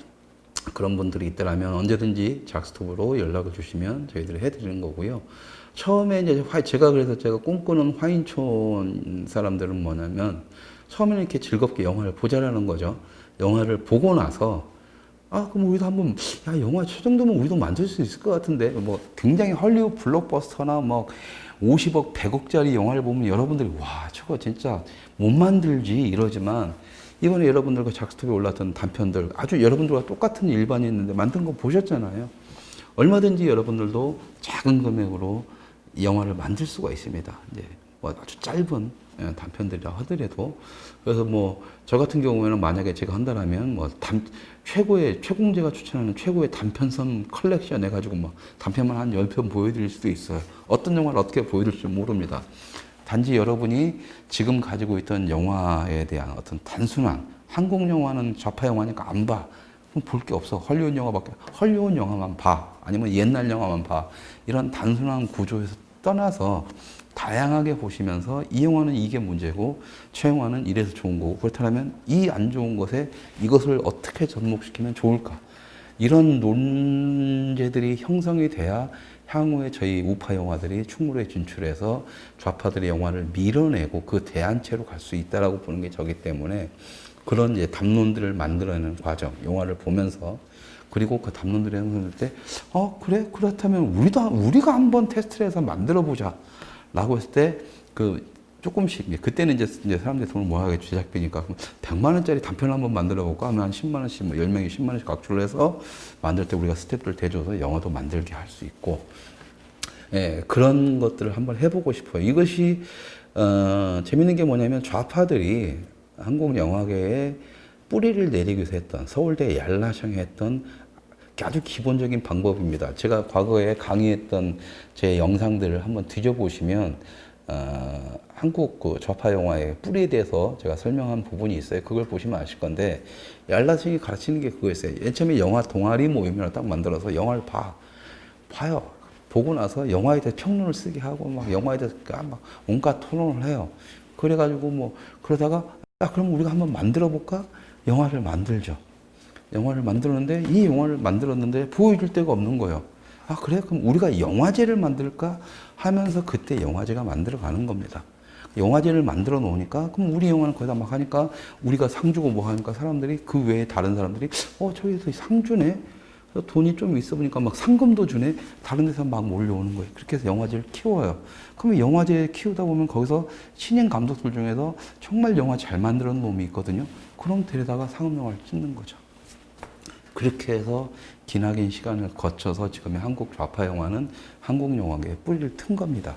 Speaker 1: 그런 분들이 있더라면 언제든지 작스톱으로 연락을 주시면 저희들이 해드리는 거고요. 처음에 이제 제가 꿈꾸는 화인촌 사람들은 뭐냐면, 처음에는 이렇게 즐겁게 영화를 보자라는 거죠. 영화를 보고 나서 그럼 우리도 한번, 영화 저 정도면 우리도 만들 수 있을 것 같은데, 뭐 굉장히 헐리우드 블록버스터나 뭐 50억, 100억짜리 영화를 보면 여러분들이 저거 진짜 못 만들지 이러지만, 이번에 여러분들과 작스톱에 올랐던 단편들 아주 여러분들과 똑같은 일반인인데 만든 거 보셨잖아요. 얼마든지 여러분들도 작은 금액으로 이 영화를 만들 수가 있습니다. 이제 뭐 아주 짧은 단편들이라 하더라도. 그래서 뭐 저 같은 경우에는 만약에 제가 한다라면 뭐 최공제가 추천하는 최고의 단편선 컬렉션 해가지고 뭐 단편만 한 10편 보여드릴 수도 있어요. 어떤 영화를 어떻게 보여드릴지 모릅니다. 단지 여러분이 지금 가지고 있던 영화에 대한 어떤 단순한, 한국 영화는 좌파 영화니까 안 봐. 그럼 볼 게 없어. 헐리우드 영화만 봐. 아니면 옛날 영화만 봐. 이런 단순한 구조에서 떠나서 다양하게 보시면서 이 영화는 이게 문제고 저 영화는 이래서 좋은 거고, 그렇다면 이 안 좋은 것에 이것을 어떻게 접목시키면 좋을까, 이런 논제들이 형성이 돼야 향후에 저희 우파 영화들이 충무로에 진출해서 좌파들의 영화를 밀어내고 그 대안체로 갈 수 있다라고 보는 게 저기 때문에, 그런 이제 담론들을 만들어내는 과정, 영화를 보면서, 그리고 그 담론들을 해놓을 때, 그래? 그렇다면 우리가 한번 테스트를 해서 만들어 보자. 라고 했을 때, 조금씩, 그때는 이제 사람들이 돈을 모아야겠죠. 제작비니까. 100만 원짜리 단편을 한번 만들어 볼까 하면 한 10만 원씩, 10명이 10만 원씩 각출을 해서 만들 때 우리가 스태프들 대줘서 영화도 만들게 할 수 있고, 그런 것들을 한번 해보고 싶어요. 이것이, 재밌는 게 뭐냐면, 좌파들이 한국 영화계에 뿌리를 내리기 위해서 했던, 서울대 얄라샹에 했던 아주 기본적인 방법입니다. 제가 과거에 강의했던 제 영상들을 한번 뒤져보시면 한국 그 좌파 영화의 뿌리에 대해서 제가 설명한 부분이 있어요. 그걸 보시면 아실 건데, 얄라샹이 가르치는 게 그거였어요. 맨 처음에 영화 동아리 모임을 딱 만들어서 영화를 봐요. 보고 나서 영화에 대해서 평론을 쓰게 하고, 막 영화에 대해서 막 온갖 토론을 해요. 그래가지고 뭐 그러다가, 그럼 우리가 한번 만들어 볼까? 영화를 만들죠. 영화를 만들었는데, 이 영화를 만들었는데 보여줄 데가 없는 거예요. 그래? 그럼 우리가 영화제를 만들까? 하면서 그때 영화제가 만들어 가는 겁니다. 영화제를 만들어 놓으니까, 그럼 우리 영화는 거기다 막 하니까, 우리가 상 주고 뭐 하니까 사람들이, 그 외에 다른 사람들이, 저기서 상 주네? 그래서 돈이 좀 있어 보니까 막 상금도 주네. 다른 데서 막 몰려오는 거예요. 그렇게 해서 영화제를 키워요. 그러면 영화제 키우다 보면 거기서 신인 감독들 중에서 정말 영화 잘 만드는 놈이 있거든요. 그럼 데려다가 상업 영화를 찍는 거죠. 그렇게 해서 기나긴 시간을 거쳐서 지금의 한국 좌파 영화는 한국 영화계에 뿌리를 튼 겁니다.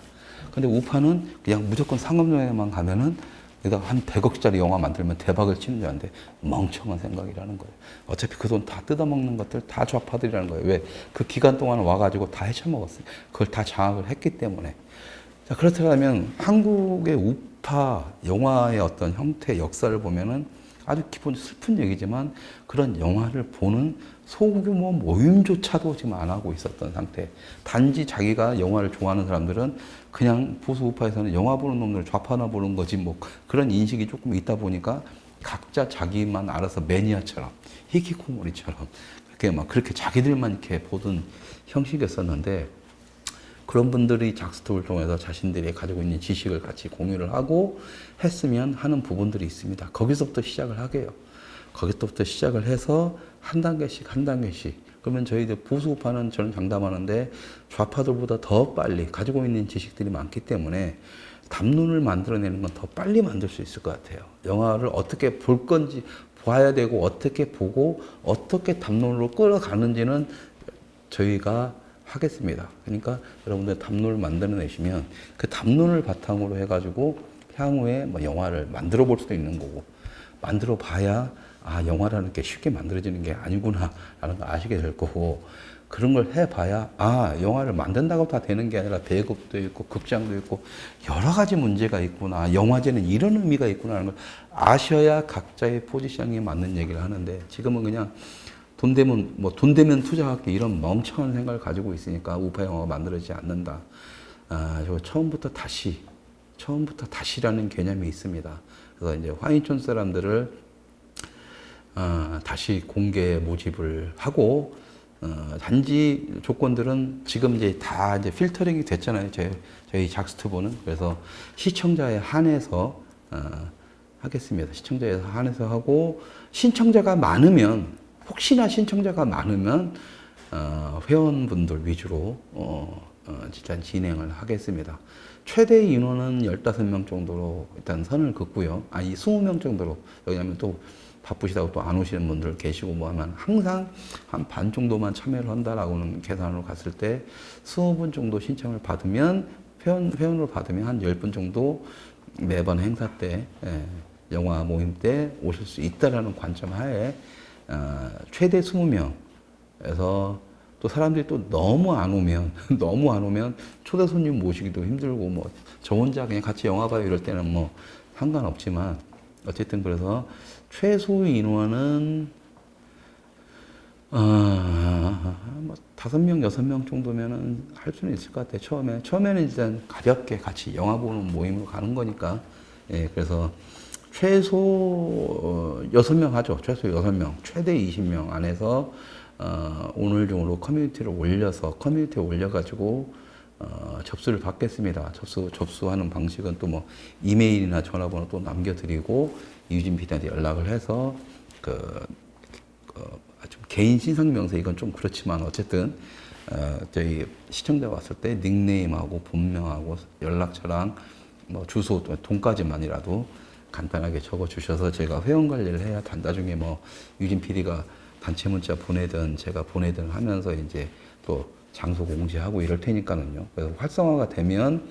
Speaker 1: 근데 우파는 그냥 무조건 상업 영화에만 가면은 여기다 한 100억짜리 영화 만들면 대박을 치는 줄 아는데 멍청한 생각이라는 거예요. 어차피 그 돈 다 뜯어먹는 것들 다 좌파들이라는 거예요. 왜? 그 기간 동안 와가지고 다 헤쳐먹었어요. 그걸 다 장악을 했기 때문에. 자, 그렇다면 한국의 우파 영화의 어떤 형태, 역사를 보면은 아주 기본 슬픈 얘기지만 그런 영화를 보는 소규모 모임조차도 지금 안 하고 있었던 상태. 단지 자기가 영화를 좋아하는 사람들은 그냥 보수 우파에서는 영화 보는 놈들 좌파나 보는 거지 뭐 그런 인식이 조금 있다 보니까 각자 자기만 알아서 매니아처럼 히키코모리처럼 그렇게 막 그렇게 자기들만 이렇게 보던 형식이었었는데 그런 분들이 작스톱을 통해서 자신들이 가지고 있는 지식을 같이 공유를 하고 했으면 하는 부분들이 있습니다. 거기서부터 시작을 하게요. 거기서부터 시작을 해서 한 단계씩 한 단계씩. 그러면 저희들 보수우파는 저는 장담하는데 좌파들보다 더 빨리 가지고 있는 지식들이 많기 때문에 담론을 만들어내는 건 더 빨리 만들 수 있을 것 같아요. 영화를 어떻게 볼 건지 봐야 되고 어떻게 보고 어떻게 담론으로 끌어가는지는 저희가 하겠습니다. 그러니까 여러분들 담론을 만들어내시면 그 담론을 바탕으로 해가지고 향후에 뭐 영화를 만들어 볼 수도 있는 거고 만들어 봐야 아 영화라는 게 쉽게 만들어지는 게 아니구나 라는 걸 아시게 될 거고 그런 걸 해봐야 아 영화를 만든다고 다 되는 게 아니라 배급도 있고 극장도 있고 여러 가지 문제가 있구나 영화제는 이런 의미가 있구나 하는 걸 아셔야 각자의 포지션에 맞는 얘기를 하는데 지금은 그냥 돈 되면 투자할게 이런 멍청한 생각을 가지고 있으니까 우파 영화가 만들어지지 않는다. 아, 저 처음부터 다시라는 개념이 있습니다. 그래서 이제 화인촌 사람들을 다시 공개 모집을 하고 단지 조건들은 지금 이제 다 이제 필터링이 됐잖아요. 저희 작스튜브는 그래서 시청자에 한해서 하겠습니다. 시청자에 한해서 하고 신청자가 많으면 혹시나 신청자가 많으면 회원분들 위주로 일단 진행을 하겠습니다. 최대 인원은 15명 정도로 일단 선을 긋고요. 아니 20명 정도로 왜냐하면 또 바쁘시다고 또 안 오시는 분들 계시고 뭐 하면 항상 한 반 정도만 참여를 한다라고는 계산으로 갔을 때 20분 정도 신청을 받으면 회원으로 받으면 한 10분 정도 매번 행사 때 영화 모임 때 오실 수 있다라는 관점 하에 최대 20명에서 또 사람들이 또 너무 안 오면 초대 손님 모시기도 힘들고 뭐 저 혼자 그냥 같이 영화 봐요 이럴 때는 뭐 상관없지만 어쨌든 그래서 최소 인원은 뭐 5명, 6명 정도면은 할 수는 있을 것 같아요. 처음에는 일단 가볍게 같이 영화 보는 모임으로 가는 거니까. 예, 그래서 최소 6명 하죠. 최소 6명, 최대 20명 안에서 오늘 중으로 커뮤니티에 올려가지고 접수를 받겠습니다. 접수하는 방식은 또 뭐 이메일이나 전화번호 또 남겨드리고 유진 PD한테 연락을 해서 좀 개인 신상명세 이건 좀 그렇지만 어쨌든 저희 시청자 왔을 때 닉네임하고 본명하고 연락처랑 뭐 주소 돈까지만이라도 간단하게 적어 주셔서 제가 회원 관리를 해야 나중에 뭐 유진 PD가 단체 문자 보내든 제가 보내든 하면서 이제 또 장소 공지하고 이럴 테니까는요. 그래서 활성화가 되면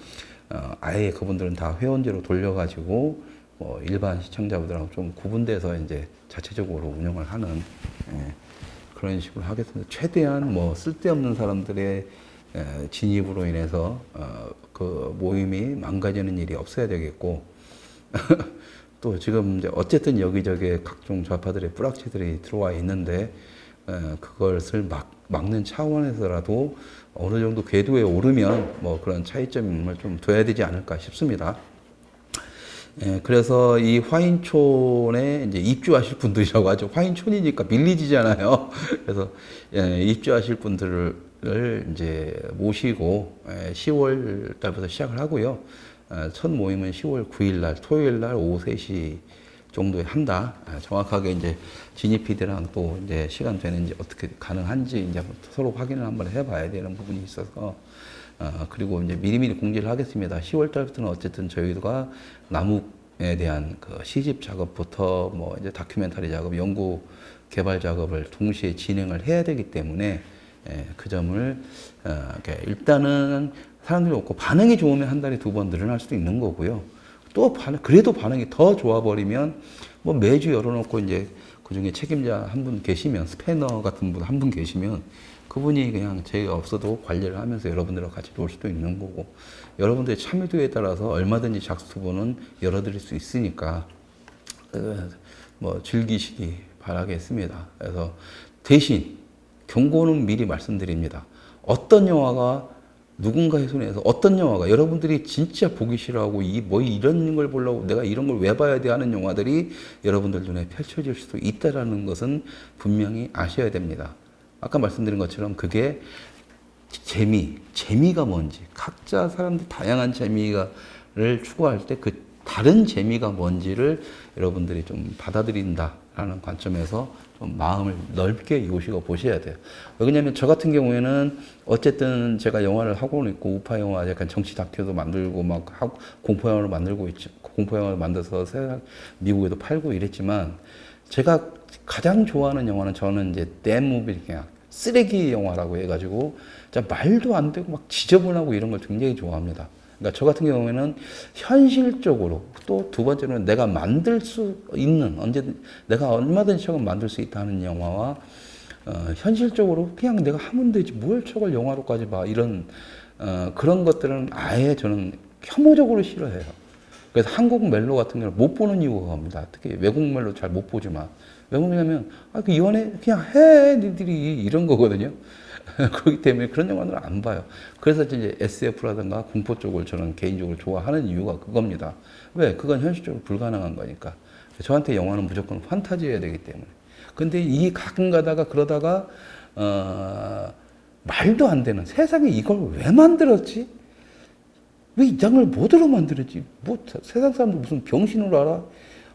Speaker 1: 아예 그분들은 다 회원제로 돌려가지고 뭐 일반 시청자분들하고 좀 구분돼서 이제 자체적으로 운영을 하는 그런 식으로 하겠습니다. 최대한 뭐 쓸데없는 사람들의 진입으로 인해서 그 모임이 망가지는 일이 없어야 되겠고 또 지금 이제 어쨌든 여기저기 각종 좌파들의 뿌락치들이 들어와 있는데 그것을 막는 차원에서라도 어느 정도 궤도에 오르면 뭐 그런 차이점을 좀 둬야 되지 않을까 싶습니다. 그래서 이 화인촌에 이제 입주하실 분들이라고 하죠. 화인촌이니까 빌리지잖아요. 그래서 입주하실 분들을 이제 모시고 10월 달부터 시작을 하고요. 첫 모임은 10월 9일 날 토요일 날 오후 3시 정도에 한다. 정확하게 이제 진입 PD랑 또 이제 시간 되는지 어떻게 가능한지 이제 서로 확인을 한번 해봐야 되는 부분이 있어서 그리고 이제 미리미리 공지를 하겠습니다. 10월 달부터는 어쨌든 저희가 나무에 대한 그 시집 작업부터 뭐 이제 다큐멘터리 작업, 연구 개발 작업을 동시에 진행을 해야 되기 때문에 그 점을 일단은 사람들이 없고 반응이 좋으면 한 달에 2번 늘어날 수도 있는 거고요. 또 그래도 반응이 더 좋아 버리면 뭐 매주 열어놓고 이제 그 중에 책임자 한 분 계시면 스패너 같은 분 한 분 계시면 그분이 그냥 제가 없어도 관리를 하면서 여러분들과 같이 놀 수도 있는 거고 여러분들의 참여도에 따라서 얼마든지 작수본은 열어드릴 수 있으니까 뭐 즐기시기 바라겠습니다. 그래서 대신 경고는 미리 말씀드립니다. 어떤 영화가 누군가의 손에서 어떤 영화가 여러분들이 진짜 보기 싫어하고 뭐 이런 걸 보려고 내가 이런 걸 왜 봐야 돼 하는 영화들이 여러분들 눈에 펼쳐질 수도 있다라는 것은 분명히 아셔야 됩니다. 아까 말씀드린 것처럼 그게 재미가 뭔지 각자 사람들 다양한 재미를 추구할 때 그 다른 재미가 뭔지를 여러분들이 좀 받아들인다라는 관점에서 좀 마음을 넓게 요식어 보셔야 돼요. 왜냐하면 저 같은 경우에는 어쨌든 제가 영화를 하고는 있고 우파 영화 약간 정치 다큐도 만들고 막 공포 영화를 만들고 있죠. 공포 영화를 만들어서 미국에도 팔고 이랬지만 제가 가장 좋아하는 영화는 저는 이제 댐무비 그냥 쓰레기 영화라고 해가지고 진짜 말도 안 되고 막 지저분하고 이런 걸 굉장히 좋아합니다. 그러니까 저 같은 경우에는 현실적으로 또 두 번째로는 내가 만들 수 있는 내가 얼마든지 저걸 만들 수 있다는 영화와 현실적으로 그냥 내가 하면 되지 뭘 저걸 영화로까지 봐 이런 그런 것들은 아예 저는 혐오적으로 싫어해요. 그래서 한국 멜로 같은 경우는 못 보는 이유가 겁니다. 특히 외국 멜로 잘 못 보지만 왜 그러냐면 그 연애 그냥 해 니들이 이런 거거든요. 그렇기 때문에 그런 영화들은 안 봐요. 그래서 이제 SF라든가 공포 쪽을 저는 개인적으로 좋아하는 이유가 그겁니다. 왜? 그건 현실적으로 불가능한 거니까. 저한테 영화는 무조건 판타지여야 되기 때문에. 근데 이 가끔 가다가 그러다가 말도 안 되는 세상에 이걸 왜 만들었지? 왜 이 장을 뭐대로 만들었지? 뭐 세상 사람들 무슨 병신으로 알아?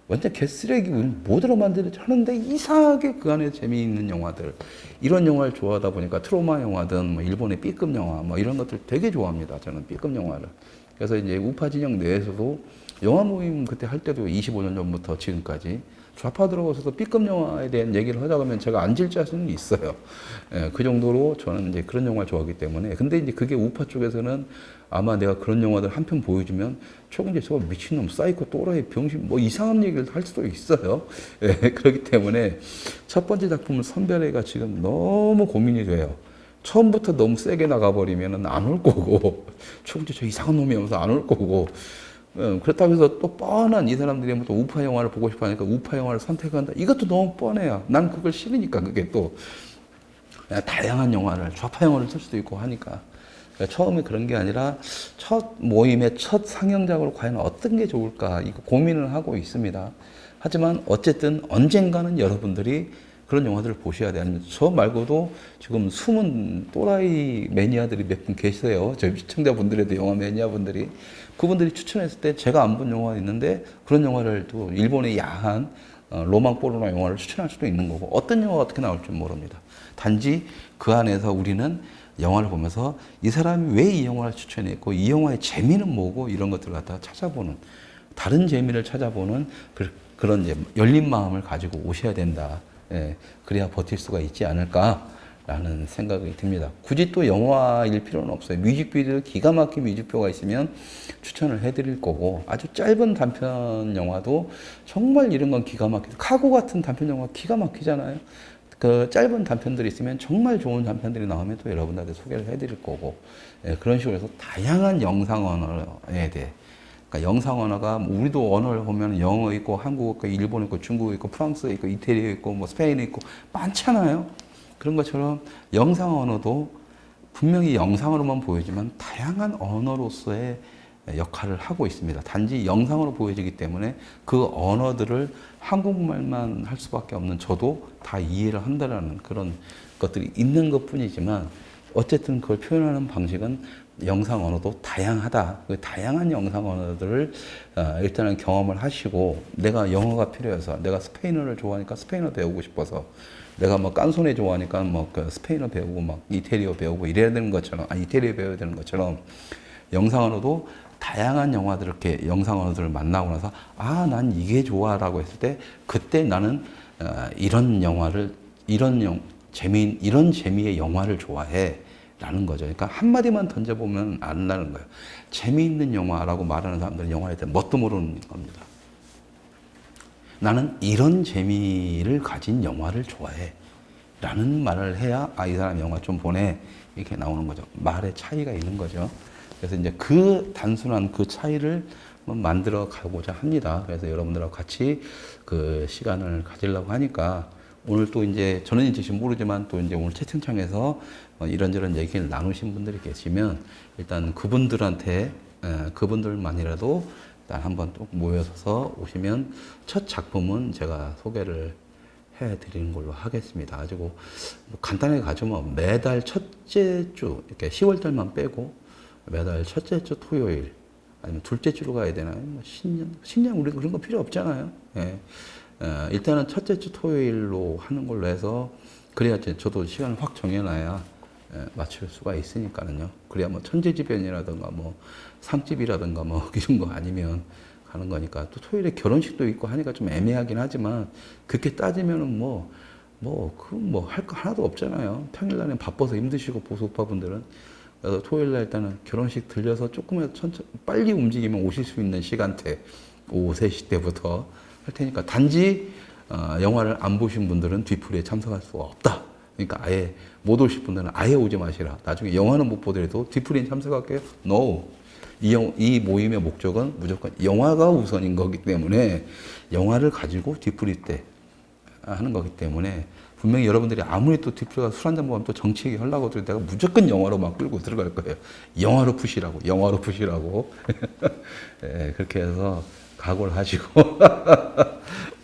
Speaker 1: 완전 개쓰레기 뭐대로 만들었지 하는데 이상하게 그 안에 재미있는 영화들 이런 영화를 좋아하다 보니까 트로마 영화든 뭐 일본의 B급 영화 뭐 이런 것들 되게 좋아합니다. 저는 B급 영화를. 그래서 이제 우파 진영 내에서도 영화 모임 그때 할 때도 25년 전부터 지금까지 좌파 들어가서도 B급 영화에 대한 얘기를 하자고 하면 제가 앉을 자신은 있어요. 예, 그 정도로 저는 이제 그런 영화를 좋아하기 때문에. 근데 이제 그게 우파 쪽에서는 아마 내가 그런 영화들 한 편 보여주면 조금 이제 저거 미친놈, 사이코, 또라이, 병신, 뭐 이상한 얘기를 할 수도 있어요. 예, 그렇기 때문에 첫 번째 작품을 선별해가 지금 너무 고민이 돼요. 처음부터 너무 세게 나가버리면 안 올 거고, 조금 저 이상한 놈이 오면서 안 올 거고, 그렇다고 해서 또 뻔한 이 사람들이 또 우파 영화를 보고 싶어 하니까 우파 영화를 선택한다. 이것도 너무 뻔해요. 난 그걸 싫으니까 그게 또 다양한 영화를, 좌파 영화를 쓸 수도 있고 하니까. 처음에 그런 게 아니라 첫 모임의 첫 상영작으로 과연 어떤 게 좋을까 이거 고민을 하고 있습니다. 하지만 어쨌든 언젠가는 여러분들이 그런 영화들을 보셔야 돼요. 아니면 저 말고도 지금 숨은 또라이 매니아들이 몇 분 계세요. 저희 시청자분들에도 영화 매니아분들이. 그분들이 추천했을 때 제가 안 본 영화가 있는데 그런 영화를 또 일본의 야한 로망 포르노 영화를 추천할 수도 있는 거고 어떤 영화가 어떻게 나올지 모릅니다. 단지 그 안에서 우리는 영화를 보면서 이 사람이 왜 이 영화를 추천했고 이 영화의 재미는 뭐고 이런 것들을 갖다가 찾아보는 다른 재미를 찾아보는 그런 이제 열린 마음을 가지고 오셔야 된다. 예, 그래야 버틸 수가 있지 않을까라는 생각이 듭니다. 굳이 또 영화일 필요는 없어요. 뮤직비디오 기가 막힌 뮤직비디오가 있으면 추천을 해드릴 거고 아주 짧은 단편 영화도 정말 이런 건 기가 막히죠. 카고 같은 단편 영화 기가 막히잖아요. 그 짧은 단편들이 있으면 정말 좋은 단편들이 나오면 또 여러분들한테 소개를 해드릴 거고 예, 그런 식으로 해서 다양한 영상 언어에 대해 그러니까 영상 언어가 우리도 언어를 보면 영어 있고 한국어 있고 일본어 있고 중국어 있고 프랑스어 있고 이태리어 있고 뭐 스페인어 있고 많잖아요. 그런 것처럼 영상 언어도 분명히 영상으로만 보이지만 다양한 언어로서의 역할을 하고 있습니다. 단지 영상으로 보여지기 때문에 그 언어들을 한국말만 할 수밖에 없는 저도 다 이해를 한다라는 그런 것들이 있는 것 뿐이지만 어쨌든 그걸 표현하는 방식은 영상 언어도 다양하다. 그 다양한 영상 언어들을 일단은 경험을 하시고, 내가 영어가 필요해서, 내가 스페인어를 좋아하니까 스페인어 배우고 싶어서, 내가 뭐 깐소네 좋아하니까 뭐그 스페인어 배우고 막 이태리어 배우고 이래야 되는 것처럼, 이태리어 배워야 되는 것처럼 영상 언어도 다양한 영화들 이렇게 영상 언어들을 만나고 나서 난 이게 좋아라고 했을 때 그때 나는 이런 영화를 이런 재미의 영화를 좋아해. 라는 거죠. 그러니까 한마디만 던져보면 안다는 거예요. 재미있는 영화라고 말하는 사람들은 영화에 대해 뭣도 모르는 겁니다. 나는 이런 재미를 가진 영화를 좋아해. 라는 말을 해야, 이 사람 영화 좀 보내. 이렇게 나오는 거죠. 말의 차이가 있는 거죠. 그래서 이제 그 단순한 그 차이를 만들어 가고자 합니다. 그래서 여러분들하고 같이 그 시간을 가지려고 하니까 오늘 또 이제 저는 이제 지금 모르지만 또 이제 오늘 채팅창에서 이런저런 얘기를 나누신 분들이 계시면 일단 그분들한테 그분들만이라도 일단 한번 또 모여서 오시면 첫 작품은 제가 소개를 해드리는 걸로 하겠습니다. 가지고 뭐 간단하게 가지면 매달 첫째 주 이렇게 10월달만 빼고 매달 첫째 주 토요일 아니면 둘째 주로 가야 되나요? 뭐 신년 우리 그런 거 필요 없잖아요. 예. 일단은 첫째 주 토요일로 하는 걸로 해서 그래야 저도 시간을 확 정해놔야 맞출 수가 있으니까는요. 그래야 뭐 천재지변이라든가 뭐 상집이라든가 뭐 이런 거 아니면 가는 거니까 또 토요일에 결혼식도 있고 하니까 좀 애매하긴 하지만 그렇게 따지면은 뭐 할 거 하나도 없잖아요. 평일날엔 바빠서 힘드시고 보수 오빠분들은 그래서 토요일날 일단은 결혼식 들려서 조금만 천천히 빨리 움직이면 오실 수 있는 시간대 오후 3시 때부터 할 테니까 단지 영화를 안 보신 분들은 뒤풀이에 참석할 수가 없다. 그러니까 아예 못 오실 분들은 아예 오지 마시라. 나중에 영화는 못 보더라도 뒤풀이에 참석할게요. No. 이 모임의 목적은 무조건 영화가 우선인 거기 때문에 영화를 가지고 뒤풀이 때 하는 거기 때문에 분명히 여러분들이 아무리 또 뒤풀이가 술 한잔 먹으면 또 정치 얘기 하려고 하더라도 내가 무조건 영화로 막 끌고 들어갈 거예요. 영화로 푸시라고. 예, 그렇게 해서 각오를 하시고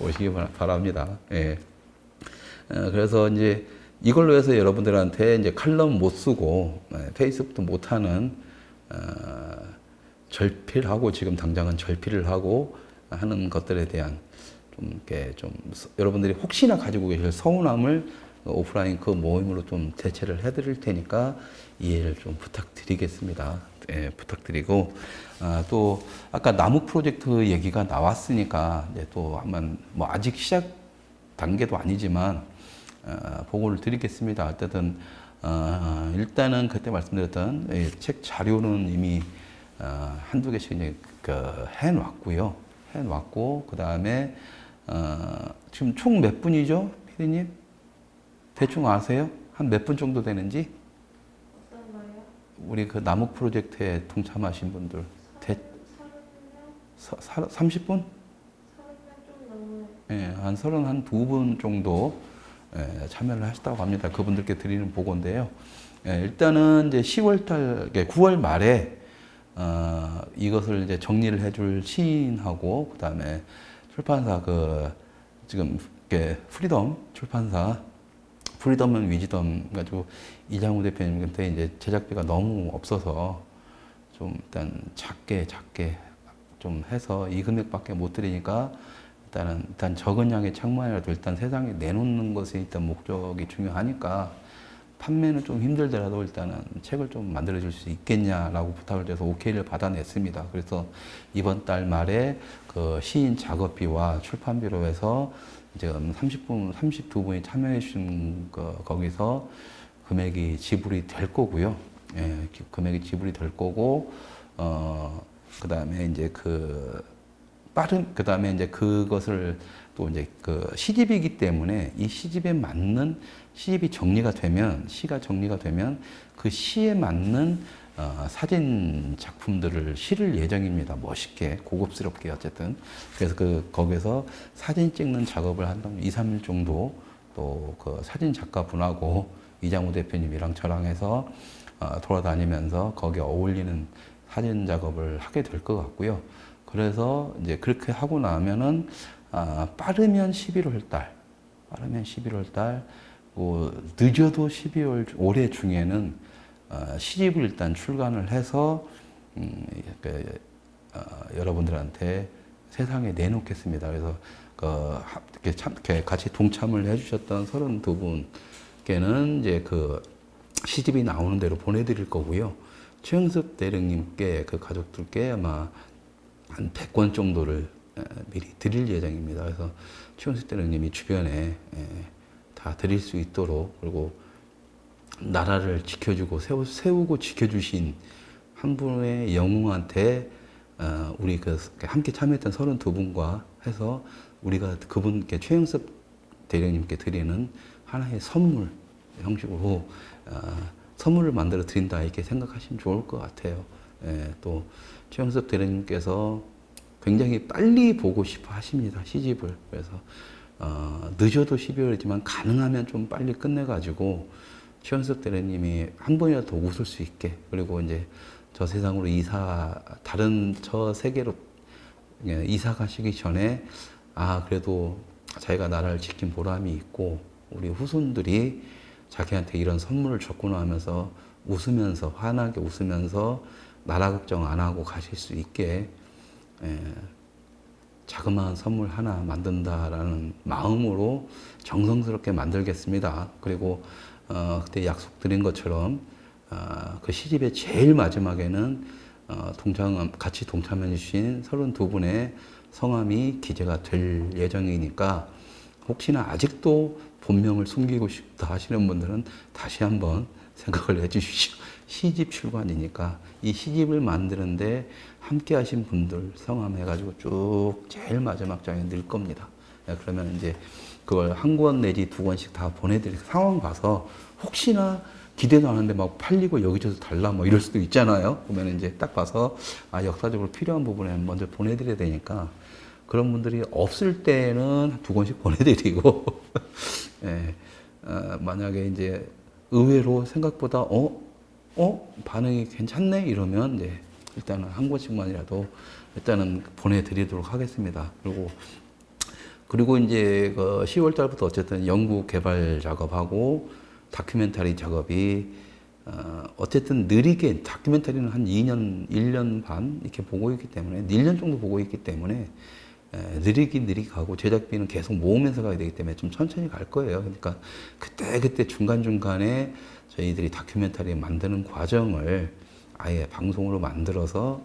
Speaker 1: 오시기 바랍니다. 예. 그래서 이제 이걸로 해서 여러분들한테 이제 칼럼 못 쓰고 페이스북도 못 하는 절필하고 지금 당장은 절필을 하고 하는 것들에 대한 좀 이렇게 좀 여러분들이 혹시나 가지고 계실 서운함을 오프라인 그 모임으로 좀 대체를 해드릴 테니까 이해를 좀 부탁드리겠습니다. 예, 부탁드리고 또 아까 나무 프로젝트 얘기가 나왔으니까 이제 또 한번 뭐 아직 시작 단계도 아니지만 보고를 드리겠습니다. 어쨌든 일단은 그때 말씀드렸던 책 자료는 이미 한두 개씩 이제 해놨고요. 해놨고 그 다음에 지금 총 몇 분이죠, 피디님? 대충 아세요? 한 몇 분 정도 되는지?
Speaker 2: 어떤 거요?
Speaker 1: 우리 그 나무 프로젝트에 동참하신 분들 30분?
Speaker 2: 30명 좀 넘어요.
Speaker 1: 예, 한 32분 정도 참여를 하셨다고 합니다. 그분들께 드리는 보고인데요. 일단은 이제 10월달, 9월 말에 이것을 이제 정리를 해줄 시인하고 그 다음에 출판사 지금 프리덤 출판사 프리덤은 위즈덤 가지고 이장우 대표님한테 이제 제작비가 너무 없어서 좀 일단 작게 좀 해서 이 금액밖에 못 드리니까 일단 적은 양의 책만이라도 일단 세상에 내놓는 것이 일단 목적이 중요하니까 판매는 좀 힘들더라도 일단은 책을 좀 만들어 줄 수 있겠냐라고 부탁을 드려서 오케이를 받아냈습니다. 그래서 이번 달 말에 그 시인 작업비와 출판비로 해서 이제 32분이 참여해 주신 거기서 금액이 지불이 될 거고요. 예, 금액이 지불이 될 거고, 그 다음에 이제 그 다음에 이제 그것을 또 이제 그 시집이기 때문에 이 시집에 맞는 시집이 정리가 되면 시가 정리가 되면 그 시에 맞는 사진 작품들을 실을 예정입니다. 멋있게 고급스럽게 어쨌든 그래서 거기서 사진 찍는 작업을 한 2, 3일 정도 또 그 사진 작가분하고 이장우 대표님이랑 저랑 해서 돌아다니면서 거기에 어울리는 사진 작업을 하게 될 것 같고요. 그래서 이제 그렇게 하고 나면은 빠르면 11월 달, 뭐 늦어도 12월 올해 중에는 시집을 일단 출간을 해서 그, 여러분들한테 세상에 내놓겠습니다. 그래서 이렇게 같이 동참을 해주셨던 32분께는 이제 그 시집이 나오는 대로 보내드릴 거고요. 최영섭 대령님께 그 가족들께 아마 한 100권 정도를 미리 드릴 예정입니다. 그래서 최영섭 대령님이 주변에 다 드릴 수 있도록, 그리고 나라를 지켜주고 세우고 지켜주신 한 분의 영웅한테 우리 그 함께 참여했던 32분과 해서 우리가 그분께 최영섭 대령님께 드리는 하나의 선물 형식으로 선물을 만들어 드린다, 이렇게 생각하시면 좋을 것 같아요. 또 최영섭 대령님께서 굉장히 빨리 보고 싶어 하십니다, 시집을. 그래서 늦어도 12월이지만 가능하면 좀 빨리 끝내가지고 최영섭 대령님이 한 번이라도 더 웃을 수 있게, 그리고 이제 저 세상으로 다른 저 세계로 이사 가시기 전에 그래도 자기가 나라를 지킨 보람이 있고 우리 후손들이 자기한테 이런 선물을 줬구나 하면서 웃으면서, 환하게 웃으면서 나라 걱정 안 하고 가실 수 있게 자그마한 선물 하나 만든다라는 마음으로 정성스럽게 만들겠습니다. 그리고 그때 약속드린 것처럼 그 시집의 제일 마지막에는 같이 동참해 주신 32분의 성함이 기재가 될 예정이니까, 혹시나 아직도 본명을 숨기고 싶다 하시는 분들은 다시 한번 생각을 해 주십시오. 시집 출간이니까 이 시집을 만드는데 함께 하신 분들 성함 해가지고 쭉 제일 마지막 장에 넣을 겁니다. 그러면 이제 그걸 한 권 내지 두 권씩 다 보내드릴 상황 봐서, 혹시나 기대도 안 하는데 막 팔리고 여기저기서 달라 뭐 이럴 수도 있잖아요. 그러면 이제 딱 봐서 역사적으로 필요한 부분에 먼저 보내드려야 되니까, 그런 분들이 없을 때는 두 권씩 보내드리고 만약에 이제 의외로 생각보다 반응이 괜찮네 이러면 이제 일단은 한 권씩만이라도 일단은 보내드리도록 하겠습니다. 그리고 이제 그 10월 달부터 어쨌든 연구 개발 작업하고 다큐멘터리 작업이 어쨌든 느리게, 다큐멘터리는 한 1년 반 이렇게 보고 있기 때문에, 1년 정도 보고 있기 때문에 느리게 가고, 제작비는 계속 모으면서 가야 되기 때문에 좀 천천히 갈 거예요. 그러니까 그때 중간중간에 저희들이 다큐멘터리 만드는 과정을 아예 방송으로 만들어서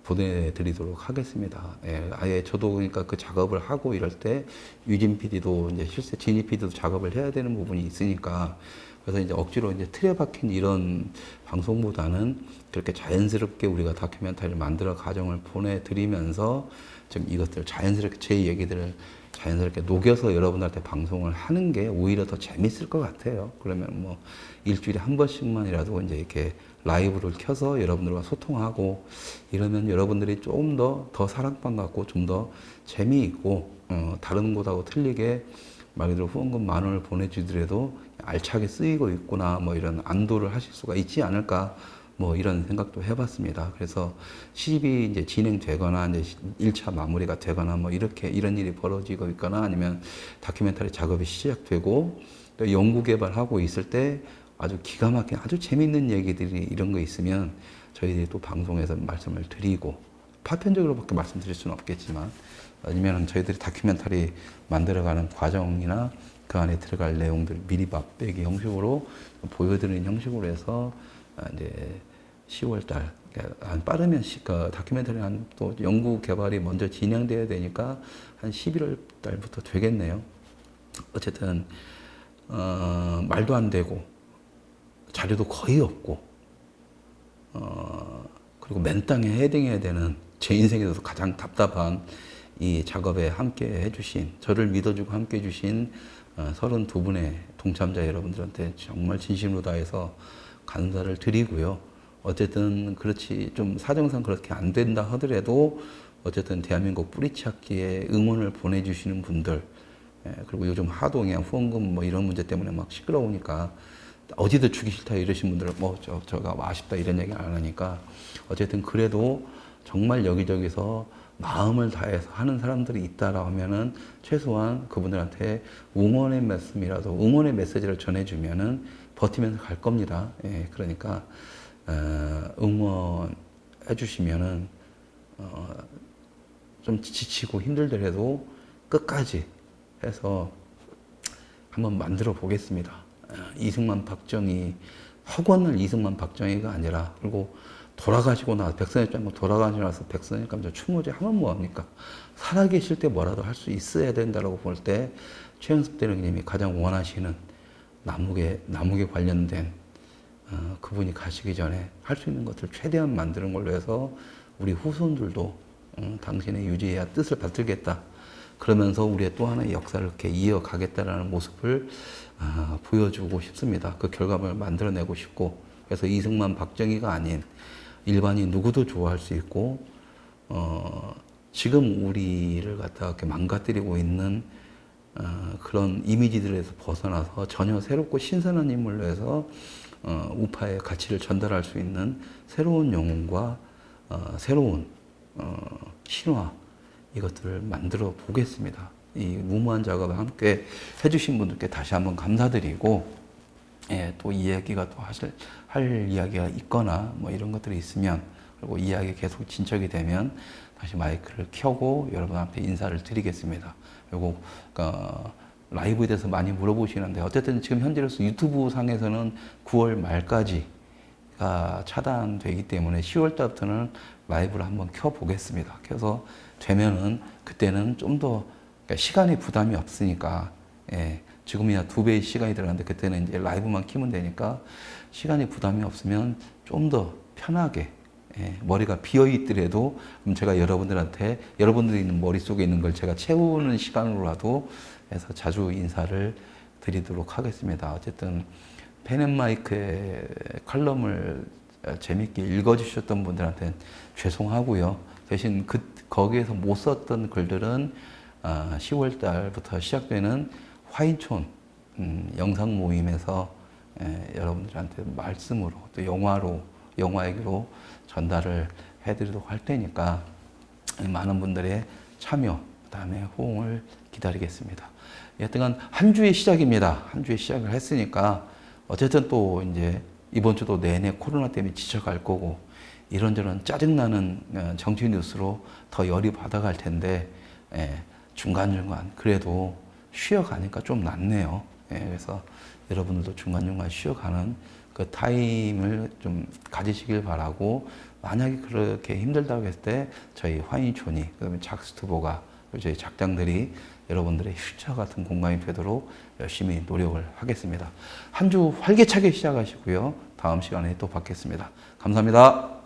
Speaker 1: 보내드리도록 하겠습니다. 아예 저도 그러니까 그 작업을 하고 이럴 때 유진 PD도 이제 실제 진희 PD도 작업을 해야 되는 부분이 있으니까, 그래서 이제 억지로 이제 틀에 박힌 이런 방송보다는 그렇게 자연스럽게 우리가 다큐멘터리를 만들어 과정을 보내드리면서 좀 이것들 자연스럽게 제 얘기들을 자연스럽게 녹여서 여러분들한테 방송을 하는 게 오히려 더 재밌을 것 같아요. 그러면 뭐 일주일에 한 번씩만이라도 이제 이렇게 라이브를 켜서 여러분들과 소통하고 이러면 여러분들이 좀 더 사랑받고 좀 더 재미있고 다른 곳하고 틀리게 말 그대로 후원금 10,000원을 보내주더라도 알차게 쓰이고 있구나, 뭐 이런 안도를 하실 수가 있지 않을까, 뭐 이런 생각도 해봤습니다. 그래서 시집이 이제 진행되거나 이제 1차 마무리가 되거나 뭐 이런 일이 벌어지고 있거나, 아니면 다큐멘터리 작업이 시작되고 또 연구 개발하고 있을 때 아주 기가 막힌 아주 재밌는 얘기들이 이런 거 있으면 저희들이 또 방송에서 말씀을 드리고, 파편적으로밖에 말씀드릴 수는 없겠지만, 아니면 저희들이 다큐멘터리 만들어가는 과정이나 그 안에 들어갈 내용들 미리 맛배기 형식으로 보여드리는 형식으로 해서 이제 10월달, 빠르면 다큐멘터리 또 연구 개발이 먼저 진행돼야 되니까 한 11월 달부터 되겠네요. 어쨌든 말도 안 되고 자료도 거의 없고 그리고 맨 땅에 헤딩해야 되는 제 인생에서 가장 답답한 이 작업에 함께 해주신, 저를 믿어주고 함께 해주신 32분의 동참자 여러분들한테 정말 진심으로 다해서 감사를 드리고요. 어쨌든 그렇지 좀 사정상 그렇게 안 된다 하더라도 어쨌든 대한민국 뿌리찾기에 응원을 보내주시는 분들, 그리고 요즘 하도 그냥 후원금 뭐 이런 문제 때문에 막 시끄러우니까 어디도 주기 싫다 이러신 분들은 저가 아쉽다 이런 얘기 안 하니까, 어쨌든 그래도 정말 여기저기서 마음을 다해서 하는 사람들이 있다라고 하면은 최소한 그분들한테 응원의 말씀이라도 응원의 메시지를 전해주면은 버티면서 갈 겁니다. 예, 그러니까 응원해 주시면은 좀 지치고 힘들더라도 끝까지 해서 한번 만들어 보겠습니다. 이승만 박정희 학원을 이승만 박정희가 아니라 그리고 돌아가시고 나서 백선엽장 돌아가시고 나서 백선엽 감독 추모제 하면 뭐합니까? 살아계실 때 뭐라도 할 수 있어야 된다라고 볼 때 최연섭 대령님이 가장 원하시는 남욱에 관련된 그분이 가시기 전에 할 수 있는 것들 최대한 만드는 걸로 해서 우리 후손들도 당신의 유지해야 뜻을 받들겠다. 그러면서 우리의 또 하나의 역사를 이렇게 이어가겠다라는 모습을 보여주고 싶습니다. 그 결과물을 만들어내고 싶고 그래서 이승만 박정희가 아닌 일반인 누구도 좋아할 수 있고 지금 우리를 갖다가 이렇게 망가뜨리고 있는 그런 이미지들에서 벗어나서 전혀 새롭고 신선한 인물로 해서 우파의 가치를 전달할 수 있는 새로운 영웅과 새로운 신화 이것들을 만들어 보겠습니다. 이 무모한 작업을 함께 해주신 분들께 다시 한번 감사드리고 예, 또 이야기가 또 할 이야기가 있거나 뭐 이런 것들이 있으면 그리고 이야기 계속 진척이 되면 다시 마이크를 켜고 여러분한테 인사를 드리겠습니다. 그리고 라이브에 대해서 많이 물어보시는데 어쨌든 지금 현재로서 유튜브 상에서는 9월 말까지가 차단되기 때문에 10월 달부터는 라이브를 한번 켜보겠습니다. 켜서 되면은 그때는 좀 더 시간이 부담이 없으니까 예, 지금이야 2배의 시간이 들어가는데 그때는 이제 라이브만 키면 되니까 시간이 부담이 없으면 좀 더 편하게 예, 머리가 비어 있더라도 그럼 제가 여러분들한테 여러분들이 있는 머릿속에 있는 걸 제가 채우는 시간으로라도 해서 자주 인사를 드리도록 하겠습니다. 어쨌든 펜앤마이크의 칼럼을 재밌게 읽어주셨던 분들한테는 죄송하고요. 대신 거기에서 못 썼던 글들은 10월 달부터 시작되는 화인촌 영상 모임에서 여러분들한테 말씀으로 또 영화 얘기로 전달을 해드리도록 할 테니까 많은 분들의 참여 그다음에 호응을 기다리겠습니다. 여튼간 한 주의 시작입니다. 한 주의 시작을 했으니까 어쨌든 또 이제 이번 주도 내내 코로나 때문에 지쳐갈 거고 이런저런 짜증나는 정치 뉴스로 더 열이 받아갈 텐데 중간중간 그래도 쉬어가니까 좀 낫네요. 그래서 여러분들도 중간중간 쉬어가는 그 타임을 좀 가지시길 바라고 만약에 그렇게 힘들다고 했을 때 저희 화인촌이 그다음에 작스투보가 저희 작장들이 여러분들의 휴처 같은 공간이 되도록 열심히 노력을 하겠습니다. 한 주 활기차게 시작하시고요. 다음 시간에 또 뵙겠습니다. 감사합니다.